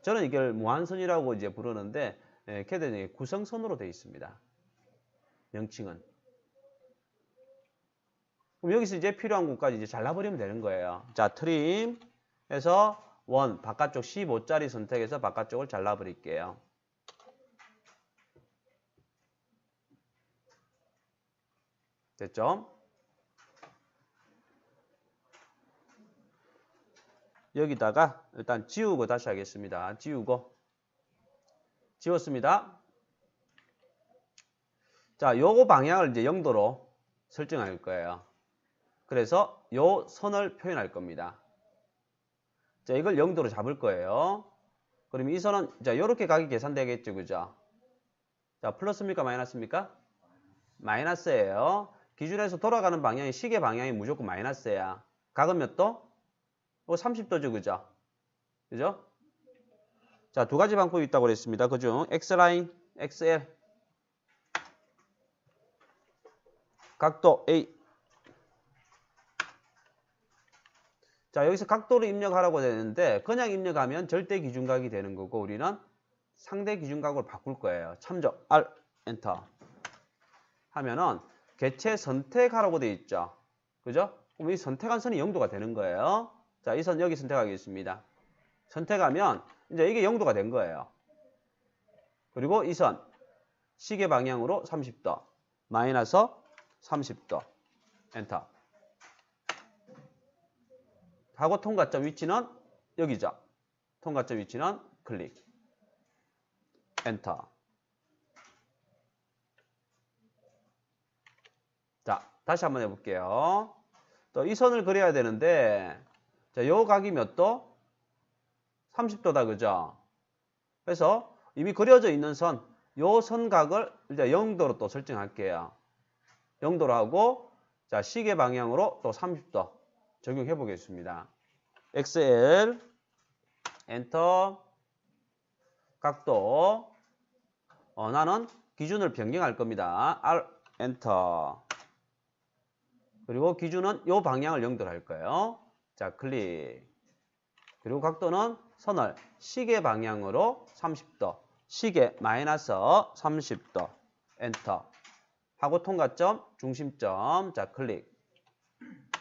저는 이걸 무한선이라고 이제 부르는데, 캐드는 구성선으로 되어 있습니다. 명칭은. 그럼 여기서 이제 필요한 곳까지 이제 잘라버리면 되는 거예요. 자, 트림 해서 원, 바깥쪽 15짜리 선택해서 바깥쪽을 잘라버릴게요. 됐죠? 여기다가 일단 지우고 다시 하겠습니다. 지웠습니다. 자, 요거 방향을 이제 0도로 설정할 거예요. 그래서 요 선을 표현할 겁니다. 자, 이걸 0도로 잡을 거예요. 그럼 이 선은, 자, 요렇게 각이 계산되겠죠. 그죠? 자, 플러스입니까? 마이너스입니까? 마이너스예요. 기준에서 돌아가는 방향이 시계 방향이 무조건 마이너스야. 각은 몇 도? 30도죠. 그죠? 그죠? 자, 두 가지 방법이 있다고 그랬습니다. 그중 X라인, XL. 각도 A. 자, 여기서 각도를 입력하라고 되는데 그냥 입력하면 절대 기준각이 되는 거고 우리는 상대 기준각으로 바꿀 거예요. 참조 R 엔터 하면은 개체 선택하라고 되어 있죠. 그죠? 그럼 이 선택한 선이 0도가 되는 거예요. 자, 이 선 여기 선택하겠습니다. 선택하면 이제 이게 0도가 된 거예요. 그리고 이 선 시계 방향으로 30도 마이너스 30도 엔터 하고 통과점 위치는 여기죠. 통과점 위치는 클릭 엔터. 자, 다시 한번 해볼게요. 또 이 선을 그려야 되는데 자, 요 각이 몇 도? 30도다. 그죠? 그래서 이미 그려져 있는 선, 요 선각을 이제 0도로 또 설정할게요. 0도로 하고 자, 시계 방향으로 또 30도 적용해 보겠습니다. XL 엔터 각도 나는 기준을 변경할 겁니다. R 엔터 그리고 기준은 요 방향을 0도로 할 거예요. 자, 클릭 그리고 각도는 선을 시계 방향으로 30도 시계 마이너스 30도 엔터 하고 통과점 중심점 자, 클릭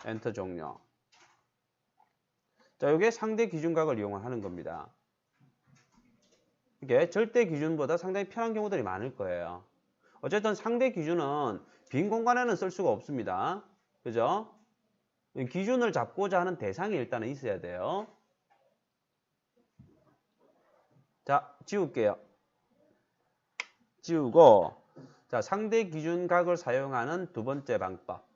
엔터 종료. 자, 이게 상대 기준각을 이용하는 겁니다. 이게 절대 기준보다 상당히 편한 경우들이 많을 거예요. 어쨌든 상대 기준은 빈 공간에는 쓸 수가 없습니다. 그죠? 기준을 잡고자 하는 대상이 일단은 있어야 돼요. 자, 지울게요. 지우고 자, 상대 기준각을 사용하는 두 번째 방법.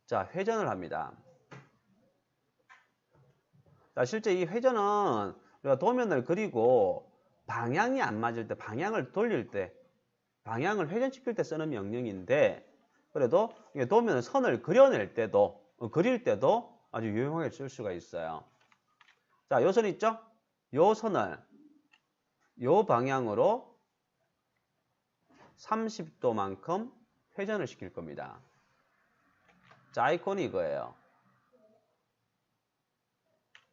자, 회전을 합니다. 자, 실제 이 회전은 우리가 도면을 그리고 방향이 안 맞을 때, 방향을 돌릴 때, 방향을 회전시킬 때 쓰는 명령인데 그래도 도면을 선을 그려낼 때도, 그릴 때도 아주 유용하게 쓸 수가 있어요. 자, 요 선 있죠? 요 선을 요 방향으로 30도만큼 회전을 시킬 겁니다. 자, 아이콘이 이거예요.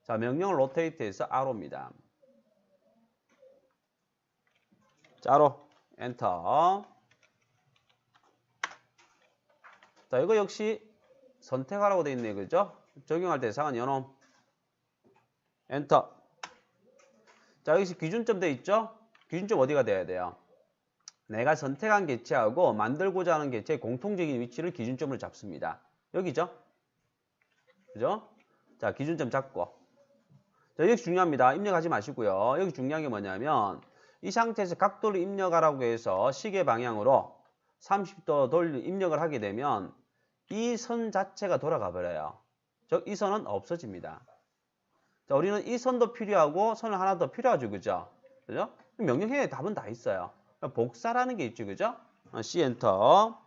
자, 명령을 로테이트해서 R호입니다. 자, R호 엔터. 자, 이거 역시 선택하라고 되어 있네요. 그죠? 적용할 대상은 요놈 엔터. 자, 여기서 기준점 되어 있죠? 기준점 어디가 돼야 돼요? 내가 선택한 개체하고 만들고자 하는 개체의 공통적인 위치를 기준점을 잡습니다. 여기죠? 그죠? 자, 기준점 잡고. 자, 여기 중요합니다. 입력하지 마시고요. 여기 중요한 게 뭐냐면 이 상태에서 각도를 입력하라고 해서 시계 방향으로 30도 입력을 하게 되면 이 선 자체가 돌아가 버려요. 즉, 이 선은 없어집니다. 자, 우리는 이 선도 필요하고 선을 하나 더 필요하죠. 그죠? 그죠? 명령형에 답은 다 있어요. 복사라는 게 있죠. 그죠? C 엔터.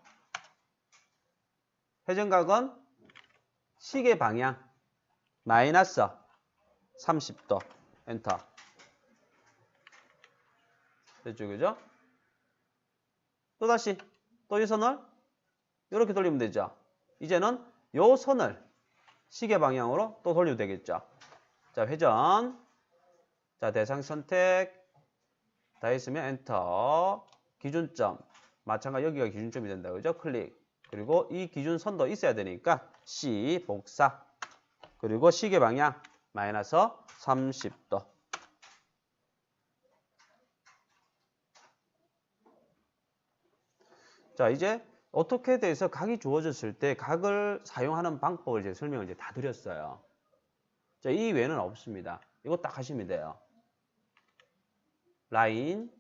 회전각은 시계 방향 마이너스 30도 엔터. 됐죠? 그죠? 또다시 또 이 선을 이렇게 돌리면 되죠. 이제는 이 선을 시계 방향으로 또 돌려도 되겠죠. 자, 회전. 자, 대상 선택 다 했으면 엔터. 기준점 마찬가지 여기가 기준점이 된다. 그죠? 클릭. 그리고 이 기준선도 있어야 되니까 C 복사. 그리고 시계 방향 마이너스 30도. 자, 이제 오토캐드에서 각이 주어졌을 때 각을 사용하는 방법을 이제 설명을 이제 다 드렸어요. 자, 이 외에는 없습니다. 이거 딱 하시면 돼요. 라인,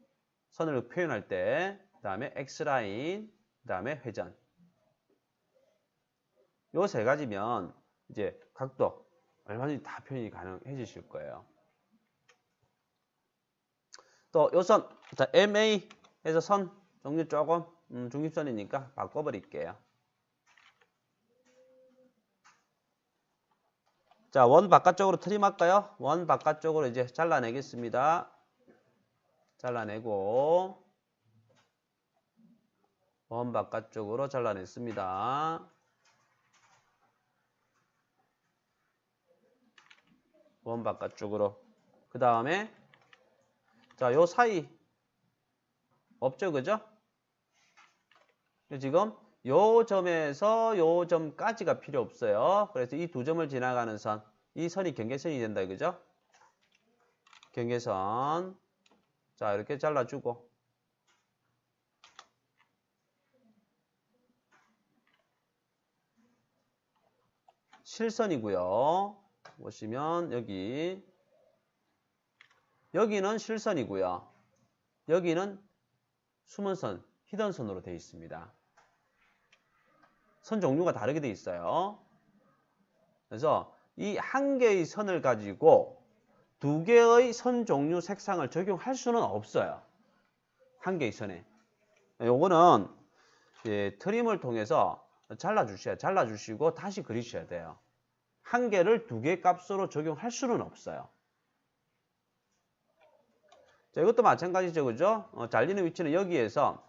선을 표현할 때, 그 다음에 X라인, 그 다음에 회전. 요 세 가지면 이제 각도 얼마든지 다 표현이 가능해지실 거예요. 또 요 선, 자, MA 해서 선 종류 조금 중립선이니까 바꿔버릴게요. 자, 원 바깥쪽으로 트림할까요? 원 바깥쪽으로 이제 잘라내겠습니다. 잘라내고 원 바깥쪽으로 잘라냈습니다. 원 바깥쪽으로. 그 다음에 자, 요 사이 없죠, 그죠? 지금 요 점에서 요 점까지가 필요 없어요. 그래서 이 두 점을 지나가는 선, 이 선이 경계선이 된다, 그죠? 경계선. 자, 이렇게 잘라주고. 실선이고요. 보시면 여기는 실선이고요. 여기는 숨은선, 히든선으로 되어 있습니다. 선 종류가 다르게 되어 있어요. 그래서 이 한 개의 선을 가지고 두 개의 선 종류 색상을 적용할 수는 없어요. 한 개의 선에. 요거는 트림을 통해서 잘라주시고 다시 그리셔야 돼요. 한 개를 두 개 값으로 적용할 수는 없어요. 자, 이것도 마찬가지죠, 그죠? 잘리는 위치는 여기에서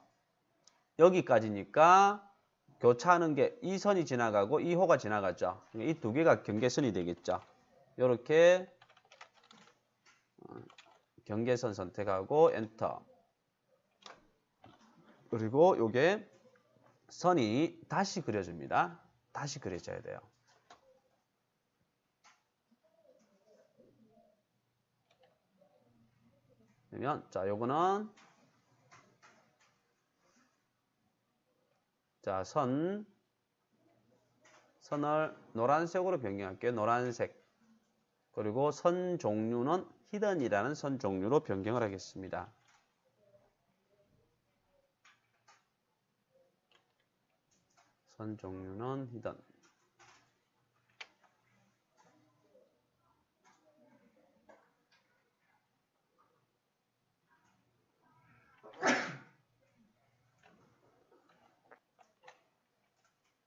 여기까지니까 교차하는 게 이 선이 지나가고 이 호가 지나가죠. 이 두 개가 경계선이 되겠죠. 이렇게 경계선 선택하고 엔터. 그리고 요게 선이 다시 그려집니다. 다시 그려져야 돼요. 그러면 자, 요거는 자, 선을 노란색으로 변경할게요. 노란색. 그리고 선 종류는 히든이라는 선 종류로 변경을 하겠습니다. 선 종류는 히든.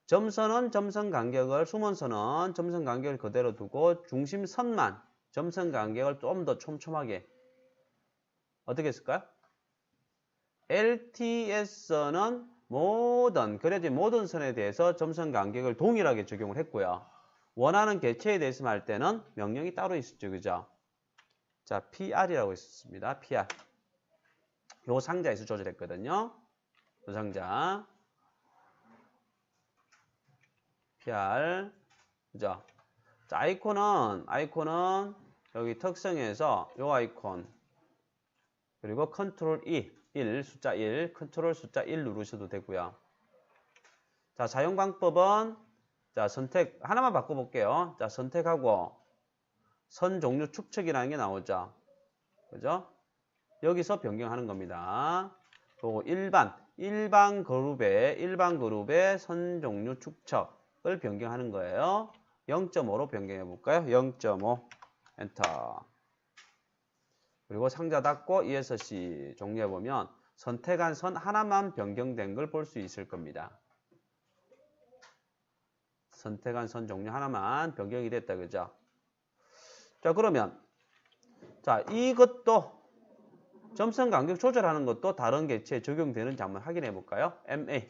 점선은 점선 간격을, 숨은선은 점선 간격을 그대로 두고 중심선만 점선 간격을 좀 더 촘촘하게 어떻게 했을까요? LTS는 그려진 모든 선에 대해서 점선 간격을 동일하게 적용을 했고요. 원하는 개체에 대해서 할 때는 명령이 따로 있었죠, 그죠? 자, PR이라고 있었습니다. PR. 요 상자에서 조절했거든요. 요 상자. PR. 그죠? 자, 아이콘은 여기 특성에서 요 아이콘. 그리고 컨트롤 1, 숫자 1, 컨트롤 숫자 1 누르셔도 되고요. 자, 사용 방법은 자, 선택 하나만 바꿔 볼게요. 자, 선택하고 선 종류 축척이라는 게 나오죠. 그죠? 여기서 변경하는 겁니다. 또 일반 그룹의 선 종류 축척을 변경하는 거예요. 0.5로 변경해 볼까요? 0.5 엔터. 그리고 상자 닫고 ESC 종료해 보면 선택한 선 하나만 변경된 걸 볼 수 있을 겁니다. 선택한 선 종류 하나만 변경이 됐다, 그죠? 자, 그러면 자, 이것도 점선 간격 조절하는 것도 다른 개체에 적용되는지 한번 확인해 볼까요? MA.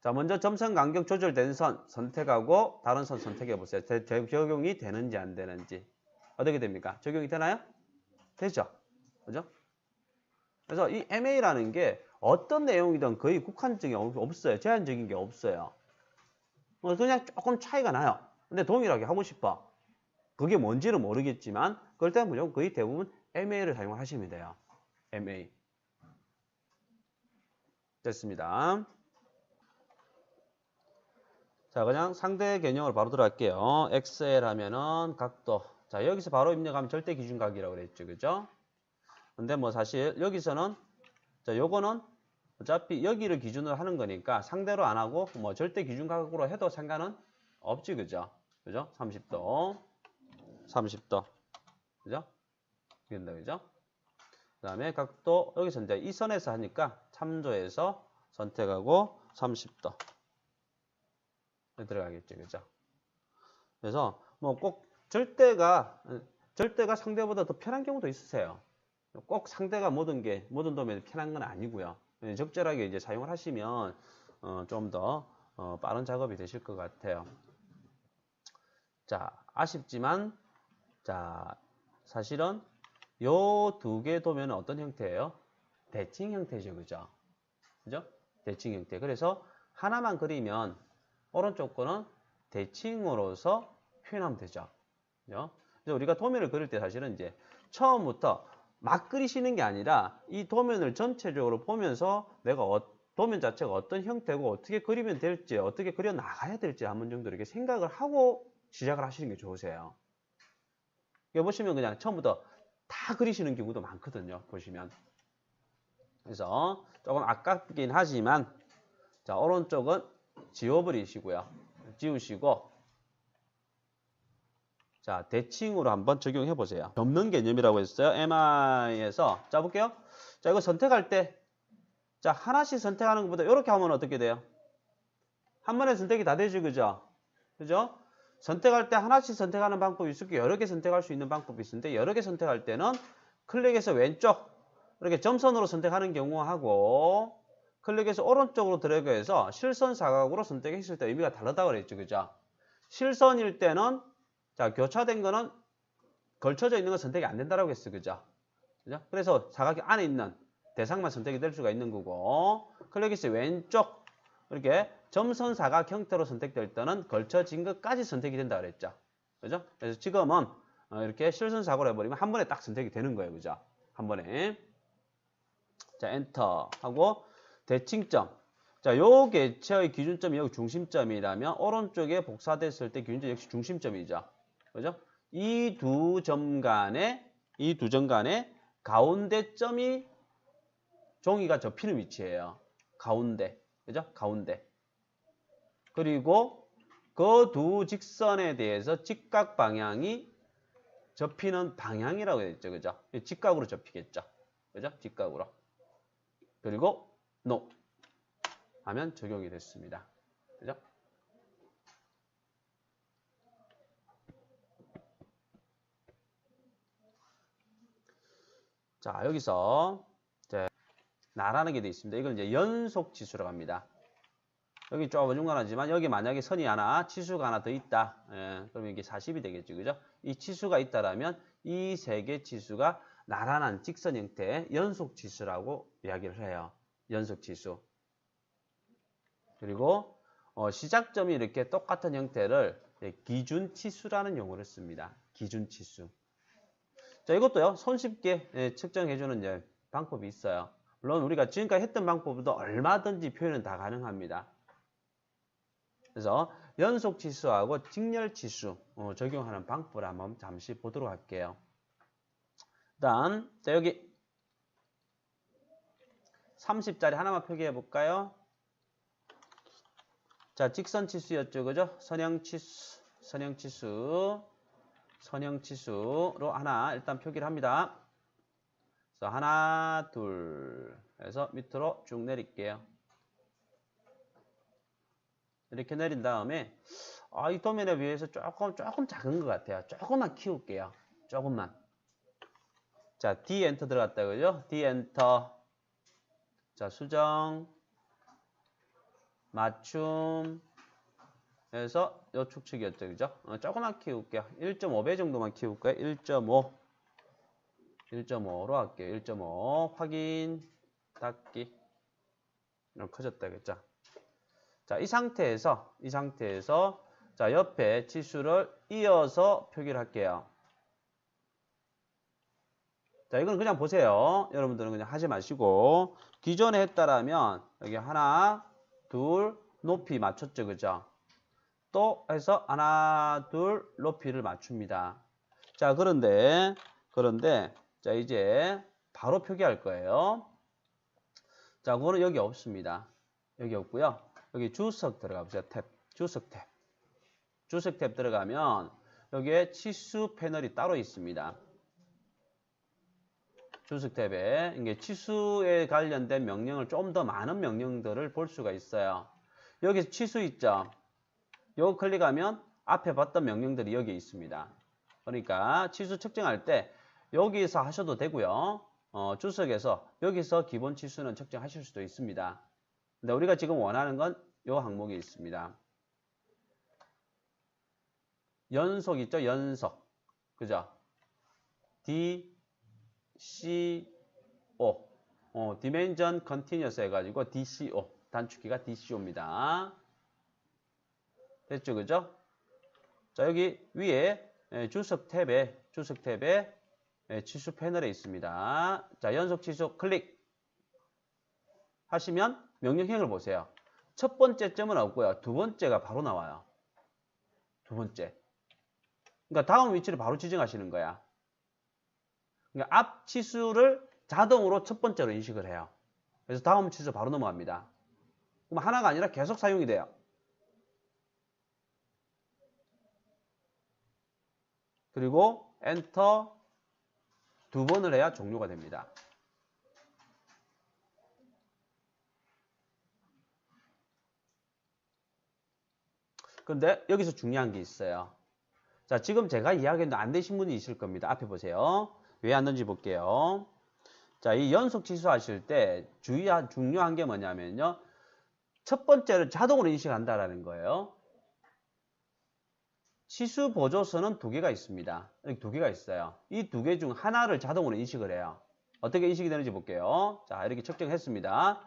자, 먼저 점선 간격 조절된 선 선택하고 다른 선 선택해 보세요. 적용이 되는지 안 되는지. 어떻게 됩니까? 적용이 되나요? 되죠? 그죠? 그래서 이 MA라는 게 어떤 내용이든 거의 국한적이 없어요. 제한적인 게 없어요. 그냥 조금 차이가 나요. 근데 동일하게 하고 싶어. 그게 뭔지는 모르겠지만 그럴 때는 무조건 거의 대부분 MA를 사용하시면 돼요. MA. 됐습니다. 자, 그냥 상대 개념을 바로 들어갈게요. XL 하면은 각도. 자, 여기서 바로 입력하면 절대 기준각이라고 그랬죠. 그죠? 근데 뭐 사실 여기서는 자, 요거는 어차피 여기를 기준으로 하는 거니까 상대로 안 하고 뭐 절대 기준 가격으로 해도 상관은 없지, 그죠? 그죠? 30도. 30도. 그죠? 된다, 그죠? 그 다음에 각도, 여기서 이제 이 선에서 하니까 참조해서 선택하고 30도. 들어가겠죠, 그죠? 그래서 뭐 꼭 절대가 상대보다 더 편한 경우도 있으세요. 꼭 상대가 모든 도면이 편한 건 아니고요. 적절하게 이제 사용을 하시면 좀 더 빠른 작업이 되실 것 같아요. 자, 아쉽지만 자, 사실은 요 두 개 도면은 어떤 형태예요? 대칭 형태죠, 그죠? 그죠? 대칭 형태. 그래서 하나만 그리면 오른쪽 거는 대칭으로서 표현하면 되죠. 그죠? 그래서 우리가 도면을 그릴 때 사실은 이제 처음부터 막 그리시는 게 아니라 이 도면을 전체적으로 보면서 내가 도면 자체가 어떤 형태고 어떻게 그리면 될지, 어떻게 그려 나가야 될지 한번 정도 이렇게 생각을 하고 시작을 하시는 게 좋으세요. 여기 보시면 그냥 처음부터 다 그리시는 경우도 많거든요. 보시면. 그래서 조금 아깝긴 하지만 자, 오른쪽은 지워버리시고요. 지우시고 자, 대칭으로 한번 적용해 보세요. 접는 개념이라고 했어요. MI에서 자, 볼게요. 자, 이거 선택할 때 자, 하나씩 선택하는 것보다 이렇게 하면 어떻게 돼요? 한 번에 선택이 다 되죠, 그죠? 그죠? 선택할 때 하나씩 선택하는 방법이 있고 여러 개 선택할 수 있는 방법이 있는데 여러 개 선택할 때는 클릭해서 왼쪽 이렇게 점선으로 선택하는 경우하고 클릭해서 오른쪽으로 드래그해서 실선 사각으로 선택했을 때 의미가 다르다고 그랬죠, 그죠? 실선일 때는 자, 교차된 거는 걸쳐져 있는 건 선택이 안 된다라고 했어, 그죠? 그죠? 그래서 사각 안에 있는 대상만 선택이 될 수가 있는 거고 클릭해서 왼쪽 이렇게 점선 사각 형태로 선택될 때는 걸쳐진 것까지 선택이 된다 그랬죠. 그죠? 그래서 지금은 이렇게 실선 사고로 해버리면 한 번에 딱 선택이 되는 거예요. 그죠? 한 번에. 자, 엔터 하고 대칭점. 자, 요 개체의 기준점이 여기 중심점이라면 오른쪽에 복사됐을 때 기준점 역시 중심점이죠. 그죠? 이 두 점 간에 가운데 점이 종이가 접히는 위치예요. 가운데. 그죠? 가운데. 그리고 그 두 직선에 대해서 직각 방향이 접히는 방향이라고 했죠. 그죠? 직각으로 접히겠죠. 그죠? 직각으로. 그리고 NO 하면 적용이 됐습니다. 그죠? 자, 여기서 이제 나라는 게 되어 있습니다. 이걸 이제 연속 지수라고 합니다. 여기 좀 어중간하지만 여기 만약에 선이 하나, 치수가 하나 더 있다. 예, 그러면 이게 40이 되겠죠. 그죠? 이 치수가 있다라면 이 세 개 치수가 나란한 직선 형태의 연속 지수라고 이야기를 해요. 연속 지수. 그리고 시작점이 이렇게 똑같은 형태를 기준 치수라는 용어를 씁니다. 기준 치수. 자, 이것도요. 손쉽게 측정해주는 이제 방법이 있어요. 물론 우리가 지금까지 했던 방법도 얼마든지 표현은 다 가능합니다. 그래서 연속 치수하고 직렬 치수 적용하는 방법을 한번 잠시 보도록 할게요. 일단 자, 여기 30짜리 하나만 표기해 볼까요? 자, 직선 치수였죠, 그죠? 선형치수로 하나 일단 표기를 합니다. 그래서 하나, 둘 해서 밑으로 쭉 내릴게요. 이렇게 내린 다음에 이 도면에 비해서 조금 작은 것 같아요. 조금만 키울게요. 조금만. 자, D 엔터 들어갔다 그죠? D 엔터. 자, 수정, 맞춤 해서 요 축축이었죠, 그죠? 조금만 키울게요. 1.5배 정도만 키울까요? 1.5로 할게요. 1.5 확인, 닫기. 이렇게 커졌다 그죠? 자, 이 상태에서 자, 옆에 치수를 이어서 표기를 할게요. 자, 이건 그냥 보세요. 여러분들은 그냥 하지 마시고 기존에 했다라면 여기 하나, 둘 높이 맞췄죠, 그죠? 또 해서 하나, 둘 높이를 맞춥니다. 자, 그런데 자, 이제 바로 표기할 거예요. 자, 그거는 여기 없습니다. 여기 없고요. 여기 주석 들어가 보세요. 탭, 주석 탭. 주석 탭 들어가면 여기에 치수 패널이 따로 있습니다. 주석 탭에 이게 치수에 관련된 명령을 좀 더 많은 명령들을 볼 수가 있어요. 여기 치수 있죠? 요거 클릭하면 앞에 봤던 명령들이 여기 있습니다. 그러니까 치수 측정할 때 여기서 하셔도 되고요. 주석에서 여기서 기본 치수는 측정하실 수도 있습니다. 근데 우리가 지금 원하는 건 요 항목이 있습니다. 연속 있죠? 연속. 그죠? DCO. Dimension Continuous 해가지고 DCO. 단축키가 DCO입니다. 됐죠? 그죠? 자, 여기 위에 주석 탭에 치수 패널에 있습니다. 자, 연속 치수 클릭 하시면 명령행을 보세요. 첫 번째 점은 없고요. 두 번째가 바로 나와요. 두 번째. 그러니까 다음 위치를 바로 지정하시는 거야. 그러니까 앞 치수를 자동으로 첫 번째로 인식을 해요. 그래서 다음 치수 바로 넘어갑니다. 그럼 하나가 아니라 계속 사용이 돼요. 그리고 엔터 두 번을 해야 종료가 됩니다. 그런데 여기서 중요한 게 있어요. 자, 지금 제가 이야기했는데 안 되신 분이 있을 겁니다. 앞에 보세요. 왜 안 되는지 볼게요. 자, 이 연속 치수하실 때 중요한 게 뭐냐면요. 첫 번째를 자동으로 인식한다라는 거예요. 치수 보조선은 두 개가 있습니다. 여기 두 개가 있어요. 이 두 개 중 하나를 자동으로 인식을 해요. 어떻게 인식이 되는지 볼게요. 자, 이렇게 측정했습니다.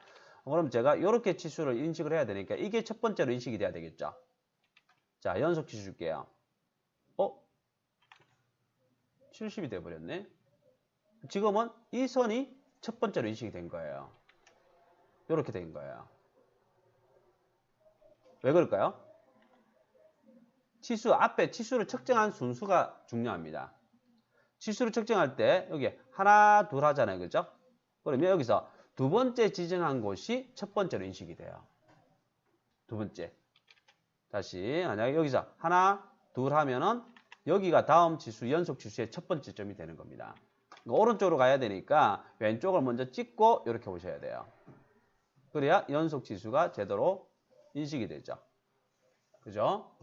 그럼 제가 이렇게 치수를 인식을 해야 되니까 이게 첫 번째로 인식이 돼야 되겠죠. 자, 연속 치수 줄게요. 70이 돼버렸네. 지금은 이 선이 첫 번째로 인식이 된 거예요. 이렇게 된 거예요. 왜 그럴까요? 앞에 치수를 측정한 순수가 중요합니다. 치수를 측정할 때 여기 하나, 둘 하잖아요. 그죠? 그러면 여기서 두 번째 지정한 곳이 첫 번째로 인식이 돼요. 두 번째. 다시 만약에 여기서 하나, 둘 하면은 여기가 다음 치수, 연속 치수의 첫 번째 점이 되는 겁니다. 그러니까 오른쪽으로 가야 되니까 왼쪽을 먼저 찍고 이렇게 오셔야 돼요. 그래야 연속 치수가 제대로 인식이 되죠. 그죠?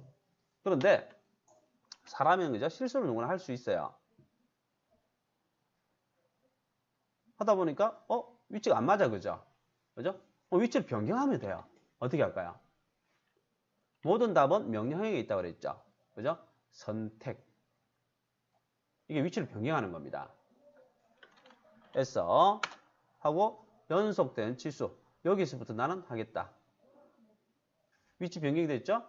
그런데 사람은 그죠? 실수를 누구나 할 수 있어요. 하다 보니까 위치가 안 맞아. 그죠? 그죠? 위치를 변경하면 돼요. 어떻게 할까요? 모든 답은 명령형에 있다고 그랬죠. 그죠? 선택. 이게 위치를 변경하는 겁니다. 해서 하고 연속된 치수. 여기서부터 나는 하겠다. 위치 변경이 됐죠?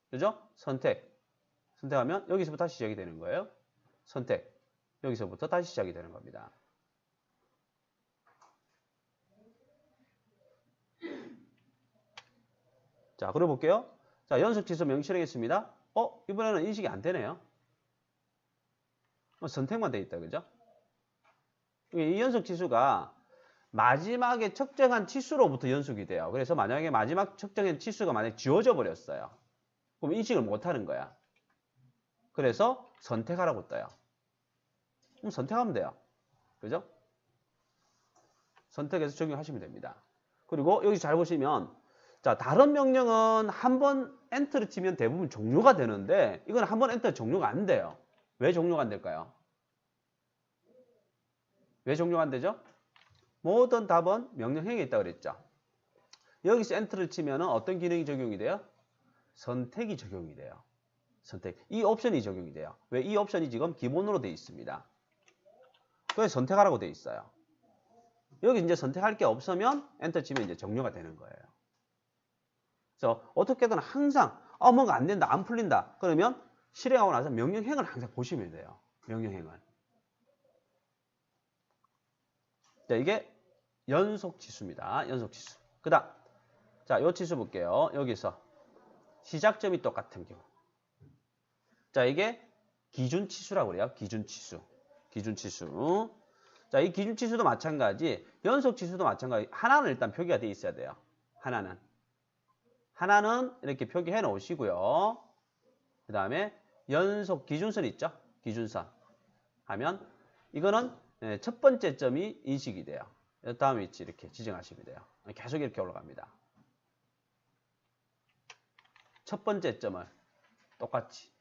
그죠? 선택하면 여기서부터 다시 시작이 되는 거예요. 선택. 여기서부터 다시 시작이 되는 겁니다. 자, 그래 볼게요. 자, 연속 치수 명시하겠습니다. 이번에는 인식이 안 되네요. 선택만 돼 있다. 그죠? 이 연속 치수가 마지막에 측정한 치수로부터 연속이 돼요. 그래서 만약에 마지막 측정한 치수가 만약에 지워져 버렸어요. 그럼 인식을 못 하는 거야. 그래서 선택하라고 떠요. 그럼 선택하면 돼요. 그죠? 선택해서 적용하시면 됩니다. 그리고 여기 잘 보시면 자, 다른 명령은 한 번 엔터를 치면 대부분 종료가 되는데 이건 한 번 엔터 종료가 안 돼요. 왜 종료가 안 될까요? 왜 종료가 안 되죠? 모든 답은 명령형에 있다고 그랬죠. 여기서 엔터를 치면 어떤 기능이 적용이 돼요? 선택이 적용이 돼요. 선택. 이 옵션이 적용이 돼요. 왜? 이 옵션이 지금 기본으로 되어 있습니다. 그래서 선택하라고 되어 있어요. 여기 이제 선택할 게 없으면 엔터 치면 이제 종료가 되는 거예요. 그래서 어떻게든 항상 뭔가 안 된다, 안 풀린다. 그러면 실행하고 나서 명령행을 항상 보시면 돼요. 명령행을. 자, 이게 연속 치수입니다. 연속 치수. 그 다음. 자, 요 치수 볼게요. 여기서 시작점이 똑같은 경우. 자, 이게 기준 치수라고 그래요. 기준 치수. 기준 치수. 자, 이 기준치수도 마찬가지, 연속치수도 마찬가지. 하나는 일단 표기가 돼 있어야 돼요. 하나는 이렇게 표기해 놓으시고요. 그 다음에 연속 기준선 있죠? 기준선 하면 이거는 첫 번째 점이 인식이 돼요. 다음 위치 이렇게 지정하시면 돼요. 계속 이렇게 올라갑니다. 첫 번째 점을 똑같이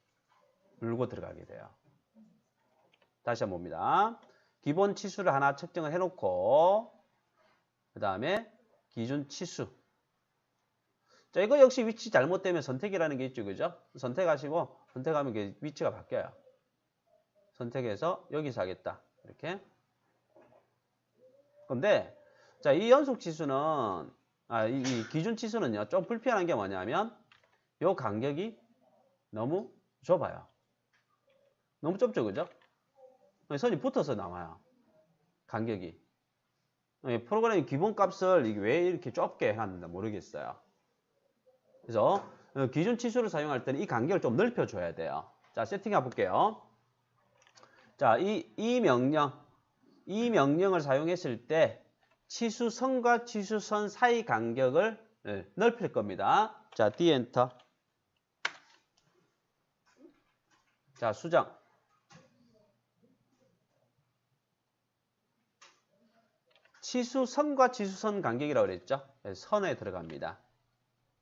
누르고 들어가게 돼요. 다시 한번 봅니다. 기본 치수를 하나 측정을 해놓고 그 다음에 기준 치수. 자, 이거 역시 위치 잘못되면 선택이라는 게 있죠, 그죠? 선택하시고 선택하면 이게 위치가 바뀌어요. 선택해서 여기서 하겠다 이렇게. 근데 자, 이 연속 치수는 이 기준 치수는요 좀 불편한 게 뭐냐면 요 간격이 너무 좁아요. 너무 좁죠, 그죠? 선이 붙어서 나와요. 간격이. 프로그램의 기본값을 이게 왜 이렇게 좁게 해놨는지 모르겠어요. 그래서 기준 치수를 사용할 때는 이 간격을 좀 넓혀줘야 돼요. 자, 세팅해 볼게요. 자, 이 명령을 사용했을 때 치수선과 치수선 사이 간격을 넓힐 겁니다. 자, D 엔터. 자, 수정. 치수선과 치수선 간격이라고 그랬죠? 선에 들어갑니다.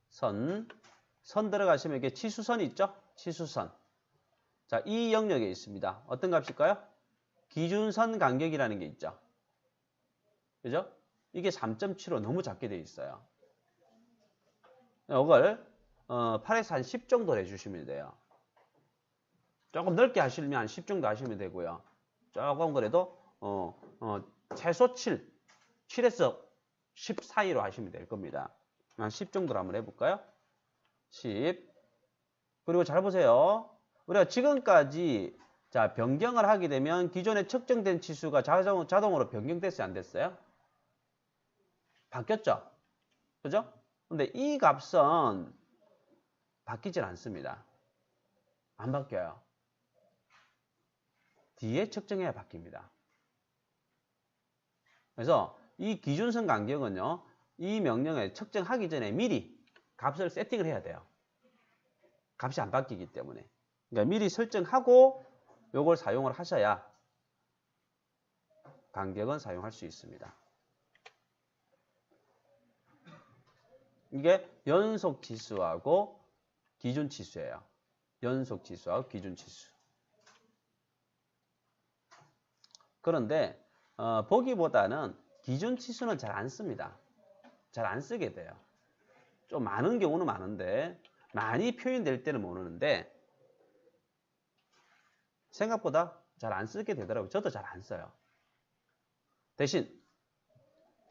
선 들어가시면 이게 치수선 있죠? 치수선. 자, 이 영역에 있습니다. 어떤 값일까요? 기준선 간격이라는 게 있죠. 그죠? 이게 3.75 너무 작게 되어 있어요. 이걸 8에서 한 10 정도 해주시면 돼요. 조금 넓게 하시려면 한 10 정도 하시면 되고요. 조금 그래도 최소 7에서 10 사이로 하시면 될 겁니다. 한 10 정도로 한번 해볼까요? 10. 그리고 잘 보세요. 우리가 지금까지 자, 변경을 하게 되면 기존에 측정된 치수가 자동으로 변경됐어요? 안 됐어요? 바뀌었죠? 그죠? 근데 이 값은 바뀌질 않습니다. 안 바뀌어요. 뒤에 측정해야 바뀝니다. 그래서 이 기준선 간격은요, 이 명령을 측정하기 전에 미리 값을 세팅을 해야 돼요. 값이 안 바뀌기 때문에. 그러니까 미리 설정하고 요걸 사용을 하셔야 간격은 사용할 수 있습니다. 이게 연속 지수하고 기준 치수예요. 연속 지수하고 기준 치수. 그런데 보기보다는 기준 치수는 잘 안 씁니다. 잘 안 쓰게 돼요. 좀 많은 경우는 많은데 많이 표현될 때는 모르는데 생각보다 잘 안 쓰게 되더라고요. 저도 잘 안 써요. 대신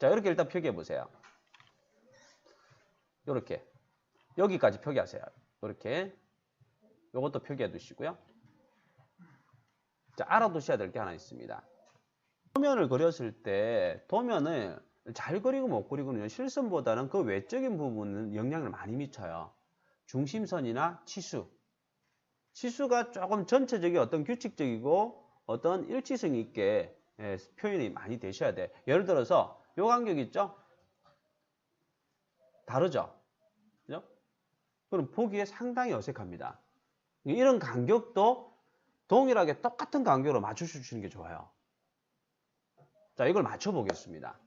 자, 이렇게 일단 표기해 보세요. 이렇게 여기까지 표기하세요. 이렇게 이것도 표기해 두시고요. 자, 알아두셔야 될 게 하나 있습니다. 도면을 그렸을 때 도면을 잘 그리고 못 그리고는 실선보다는 그 외적인 부분은 영향을 많이 미쳐요. 중심선이나 치수가 조금 전체적인 어떤 규칙적이고 어떤 일치성 있게 표현이 많이 되셔야 돼. 예를 들어서 요 간격 있죠? 다르죠? 그죠? 그럼 보기에 상당히 어색합니다. 이런 간격도 동일하게 똑같은 간격으로 맞춰주시는 게 좋아요. 자, 이걸 맞춰 보겠습니다.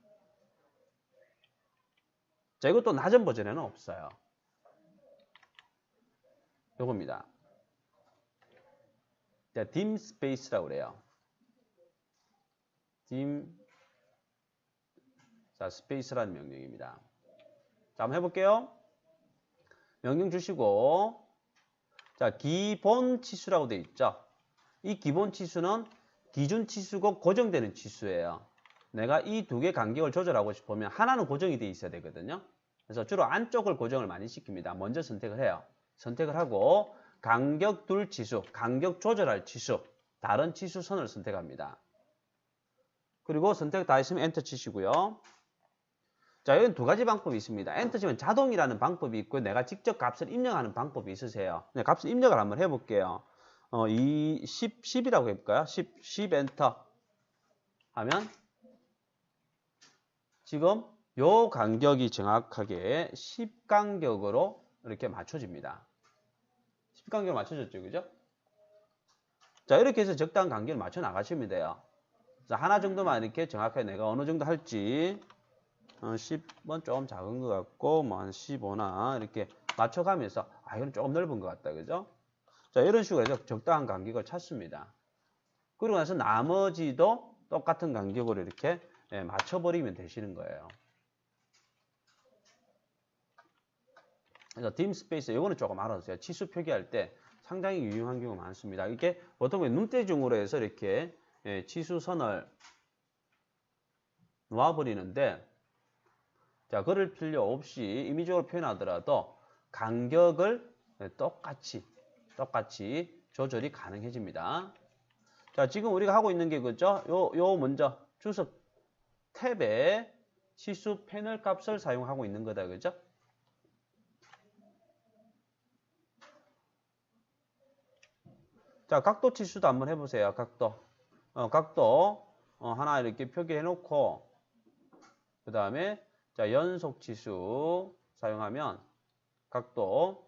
자, 이것도 낮은 버전에는 없어요. 요겁니다. 자, dim space라고 그래요. dim, 자, space라는 명령입니다. 자, 한번 해볼게요. 명령 주시고, 자, 기본 치수라고 되어 있죠. 이 기본 치수는 기준 치수고 고정되는 치수예요. 내가 이 두 개 간격을 조절하고 싶으면 하나는 고정이 되어 있어야 되거든요. 그래서 주로 안쪽을 고정을 많이 시킵니다. 먼저 선택을 해요. 선택을 하고 간격 둘 치수, 간격 조절할 치수, 다른 치수선을 선택합니다. 그리고 선택 다 했으면 엔터 치시고요. 자, 여기는 두 가지 방법이 있습니다. 엔터 치면 자동이라는 방법이 있고 내가 직접 값을 입력하는 방법이 있으세요. 네, 값을 입력을 한번 해볼게요. 10이라고 해볼까요? 10 엔터 하면 지금 요 간격이 정확하게 10간격으로 이렇게 맞춰집니다. 10간격 맞춰졌죠, 그죠? 자, 이렇게 해서 적당한 간격을 맞춰 나가시면 돼요. 자, 하나 정도만 이렇게 정확하게 내가 어느 정도 할지 10번 조금 작은 것 같고 뭐 한 15나 이렇게 맞춰가면서 이건 조금 넓은 것 같다, 그죠? 자, 이런 식으로 해서 적당한 간격을 찾습니다. 그리고 나서 나머지도 똑같은 간격으로 이렇게 맞춰버리면 되시는 거예요. 그래서 dim 스페이스 이거는 조금 알아두세요. 치수 표기할 때 상당히 유용한 경우가 많습니다. 이게 보통 눈대중으로 해서 이렇게 치수선을 놓아버리는데, 자, 그럴 필요 없이 임의적으로 표현하더라도 간격을 똑같이 조절이 가능해집니다. 자, 지금 우리가 하고 있는 게 그죠? 요 먼저 주석 탭에 치수 패널 값을 사용하고 있는 거다, 그죠? 자, 각도 치수도 한번 해보세요. 각도 하나 이렇게 표기해 놓고, 그 다음에 자, 연속 치수 사용하면 각도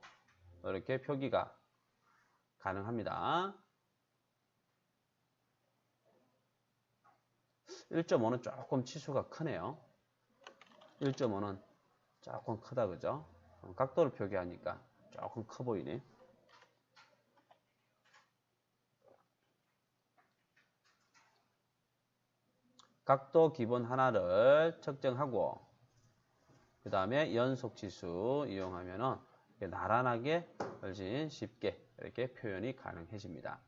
이렇게 표기가 가능합니다. 1.5는 조금 치수가 크네요. 1.5는 조금 크다, 그죠? 각도를 표기하니까 조금 커 보이네. 각도 기본 하나를 측정하고, 그 다음에 연속 치수 이용하면은 나란하게 훨씬 쉽게 이렇게 표현이 가능해집니다.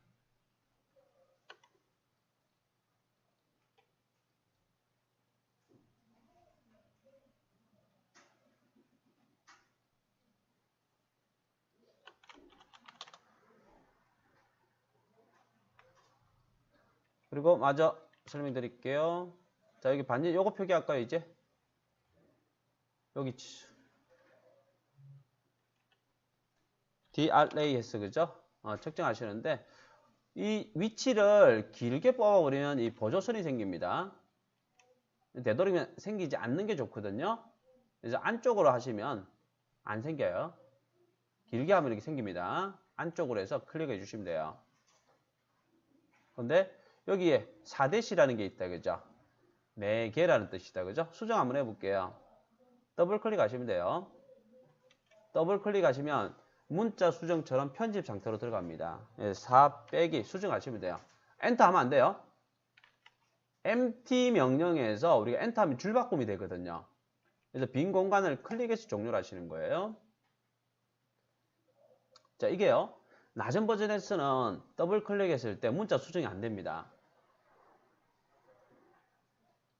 그리고 마저 설명드릴게요. 자, 여기 반지 요거 표기할까요, 이제? 여기 치수. DRAS, 그죠? 측정하시는데, 이 위치를 길게 뽑아버리면 이 보조선이 생깁니다. 되도록이면 생기지 않는 게 좋거든요. 그래서 안쪽으로 하시면 안 생겨요. 길게 하면 이렇게 생깁니다. 안쪽으로 해서 클릭해 주시면 돼요. 근데 여기에 4대시라는 게 있다, 그죠? 4개라는 뜻이다, 그죠? 수정 한번 해볼게요. 더블 클릭하시면 돼요. 더블 클릭하시면 문자 수정처럼 편집 상태로 들어갑니다. 4 빼기 수정하시면 돼요. 엔터 하면 안 돼요. empty 명령에서 우리가 엔터 하면 줄바꿈이 되거든요. 그래서 빈 공간을 클릭해서 종료를 하시는 거예요. 자, 이게요. 낮은 버전에서는 더블 클릭했을 때 문자 수정이 안 됩니다.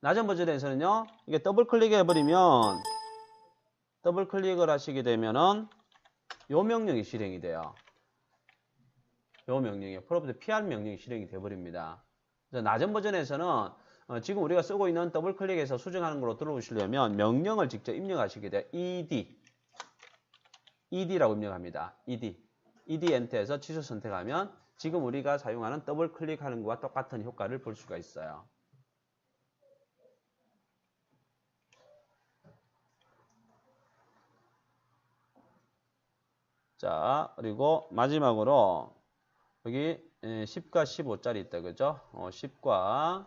낮은 버전에서는요, 이게 더블 클릭해버리면, 더블 클릭을 하시게 되면은, 요 명령이 실행이 돼요. 요 명령이, 프로프트 PR 명령이 실행이 돼버립니다. 그래서 낮은 버전에서는, 지금 우리가 쓰고 있는 더블 클릭해서 수정하는 걸로 들어오시려면, 명령을 직접 입력하시게 돼요. ED라고 입력합니다. ED 엔터에서 취소 선택하면, 지금 우리가 사용하는 더블 클릭하는 것과 똑같은 효과를 볼 수가 있어요. 자, 그리고 마지막으로 여기 10과 15짜리 있다, 그죠? 10과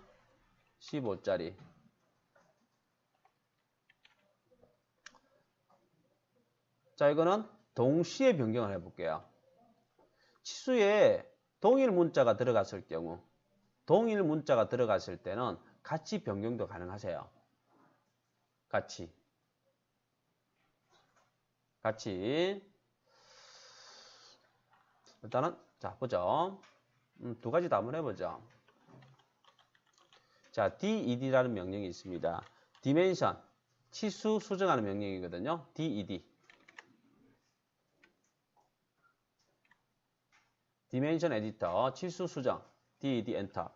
15짜리. 자, 이거는 동시에 변경을 해볼게요. 치수에 동일 문자가 들어갔을 경우, 동일 문자가 들어갔을 때는 같이 변경도 가능하세요. 같이. 일단은 자, 보죠. 두 가지 다 한번 해보죠. 자, DED라는 명령이 있습니다. 디멘션, 치수 수정하는 명령이거든요. DED. 디멘션 에디터, 치수 수정, DED 엔터.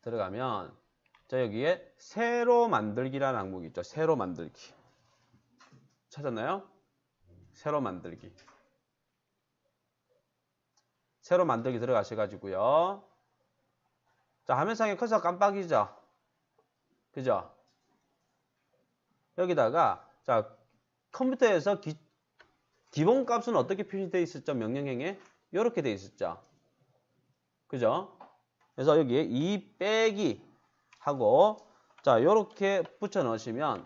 들어가면, 자, 여기에 새로 만들기라는 항목이 있죠. 새로 만들기. 찾았나요? 새로 만들기. 새로 만들기 들어가셔가지고요. 자, 화면상에 커서 깜빡이죠? 그죠? 여기다가 자 컴퓨터에서 기본 값은 어떻게 표시되어 있었죠? 명령형에 이렇게 되어 있었죠. 그죠? 그래서 여기에 2 빼기 하고 자 이렇게 붙여 넣으시면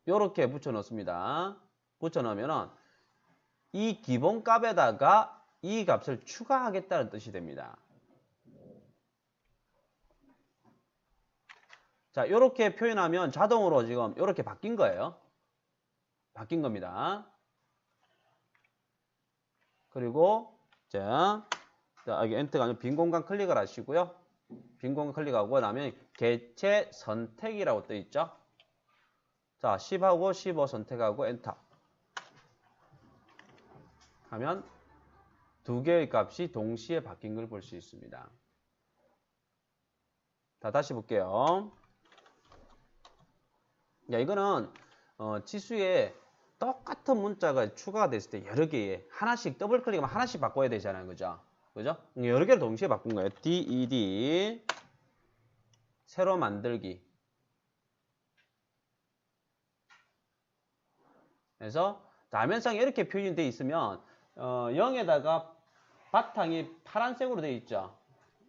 이렇게 붙여 넣습니다. 붙여 넣으면은 이 기본 값에다가 이 값을 추가하겠다는 뜻이 됩니다. 자, 이렇게 표현하면 자동으로 지금 이렇게 바뀐 거예요. 바뀐 겁니다. 그리고 자 여기 엔터가 아니고 빈 공간 클릭을 하시고요. 빈 공간 클릭하고 나면 개체 선택이라고 떠 있죠. 자, 10하고 15 선택하고 엔터 하면 두 개의 값이 동시에 바뀐 걸 볼 수 있습니다. 자, 다시 볼게요. 야, 이거는 치수에 똑같은 문자가 추가가 됐을 때 여러 개에 하나씩 더블 클릭하면 하나씩 바꿔야 되잖아요. 그죠? 그죠? 여러 개를 동시에 바꾼 거예요. DED 새로 만들기. 그래서 화면상에 이렇게 표현되어 있으면 0에다가 바탕이 파란색으로 되어 있죠.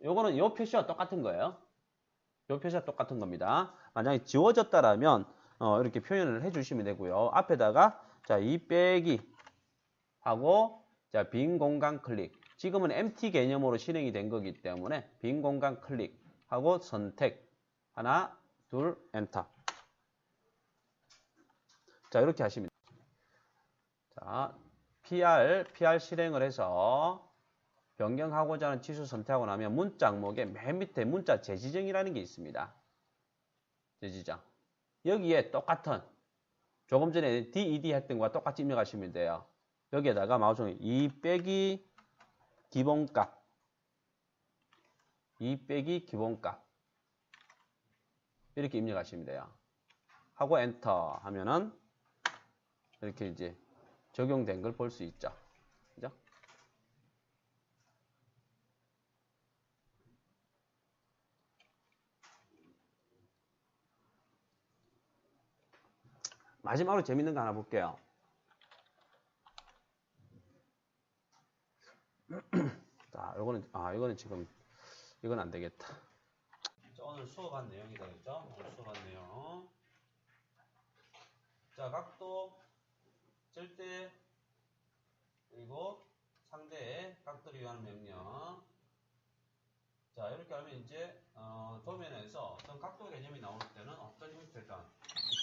요거는 요 표시와 똑같은 거예요. 요 표시와 똑같은 겁니다. 만약에 지워졌다라면 이렇게 표현을 해주시면 되고요. 앞에다가 자, 2 빼기 하고 자, 빈 공간 클릭. 지금은 empty 개념으로 실행이 된 거기 때문에 빈 공간 클릭하고 선택 하나, 둘, 엔터. 자, 이렇게 하시면 자, PR 실행을 해서 변경하고자 하는 치수 선택하고 나면 문자 항목에 맨 밑에 문자 재지정이라는 게 있습니다. 재지정. 여기에 똑같은 조금 전에 DED 했던 거와 똑같이 입력하시면 돼요. 여기에다가 마우스는 2 빼기 기본값 2 빼기 기본값 이렇게 입력하시면 돼요. 하고 엔터 하면은 이렇게 이제 적용된 걸 볼 수 있죠. 그죠? 마지막으로 재밌는 거 하나 볼게요. 자, 이거는 지금 이건 안 되겠다. 자, 오늘 수업한 내용이다, 그죠? 오늘 수업한 내용. 자, 각도, 절대, 그리고 상대의 각도를 위한 명령. 자, 이렇게 하면 이제 도면에서 어떤 각도 개념이 나올 때는 어떤 형태든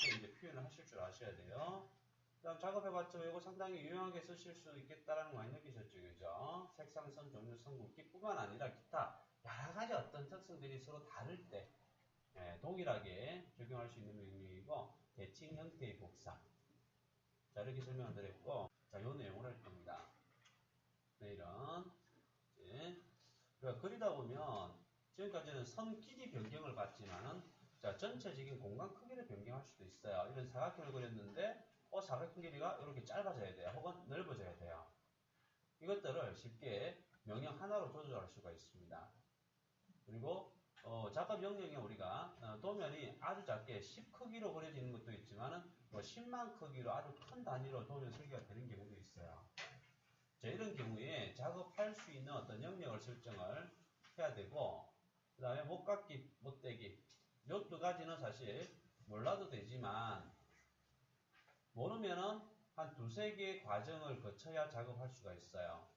이렇게 이제 표현을 하실 줄 아셔야 돼요. 그다음 작업해봤죠. 이거 상당히 유용하게 쓰실 수 있겠다라는 거 많이 느끼셨죠, 그죠? 색상선, 종류, 성분기뿐만 아니라 기타 여러 가지 어떤 특성들이 서로 다를 때 동일하게 적용할 수 있는 명령이고 대칭 형태의 복사. 자, 이렇게 설명을 드렸고, 자, 요 내용을 할 겁니다. 내일은 이제 그리다 보면 지금까지는 선 길이 변경을 봤지만은 자, 전체적인 공간 크기를 변경할 수도 있어요. 이런 사각형을 그렸는데 사각형 길이가 이렇게 짧아져야 돼요. 혹은 넓어져야 돼요. 이것들을 쉽게 명령 하나로 조절할 수가 있습니다. 그리고 작업 명령에 우리가 도면이 아주 작게 10 크기로 그려지는 것도 있지만은 10만 크기로 아주 큰 단위로 도면 설계가 되는 경우도 있어요. 자, 이런 경우에 작업할 수 있는 어떤 영역을 설정을 해야 되고, 그 다음에 못 깎기, 못 떼기. 요 두 가지는 사실 몰라도 되지만, 모르면은 한 두세 개의 과정을 거쳐야 작업할 수가 있어요.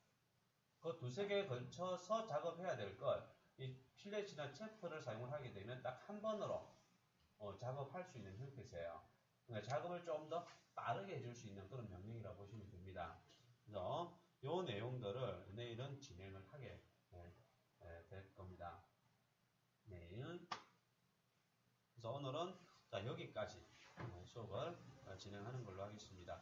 그 두세 개에 걸쳐서 작업해야 될 걸, 이 필렛이나 체프를 사용을 하게 되면 딱 한 번으로 작업할 수 있는 형태세요. 그러니까 작업을 좀 더 빠르게 해줄 수 있는 그런 명령이라고 보시면 됩니다. 그래서 요 내용들을 내일은 진행을 하게 될 겁니다. 내일. 그래서 오늘은 자, 여기까지 수업을 진행하는 걸로 하겠습니다.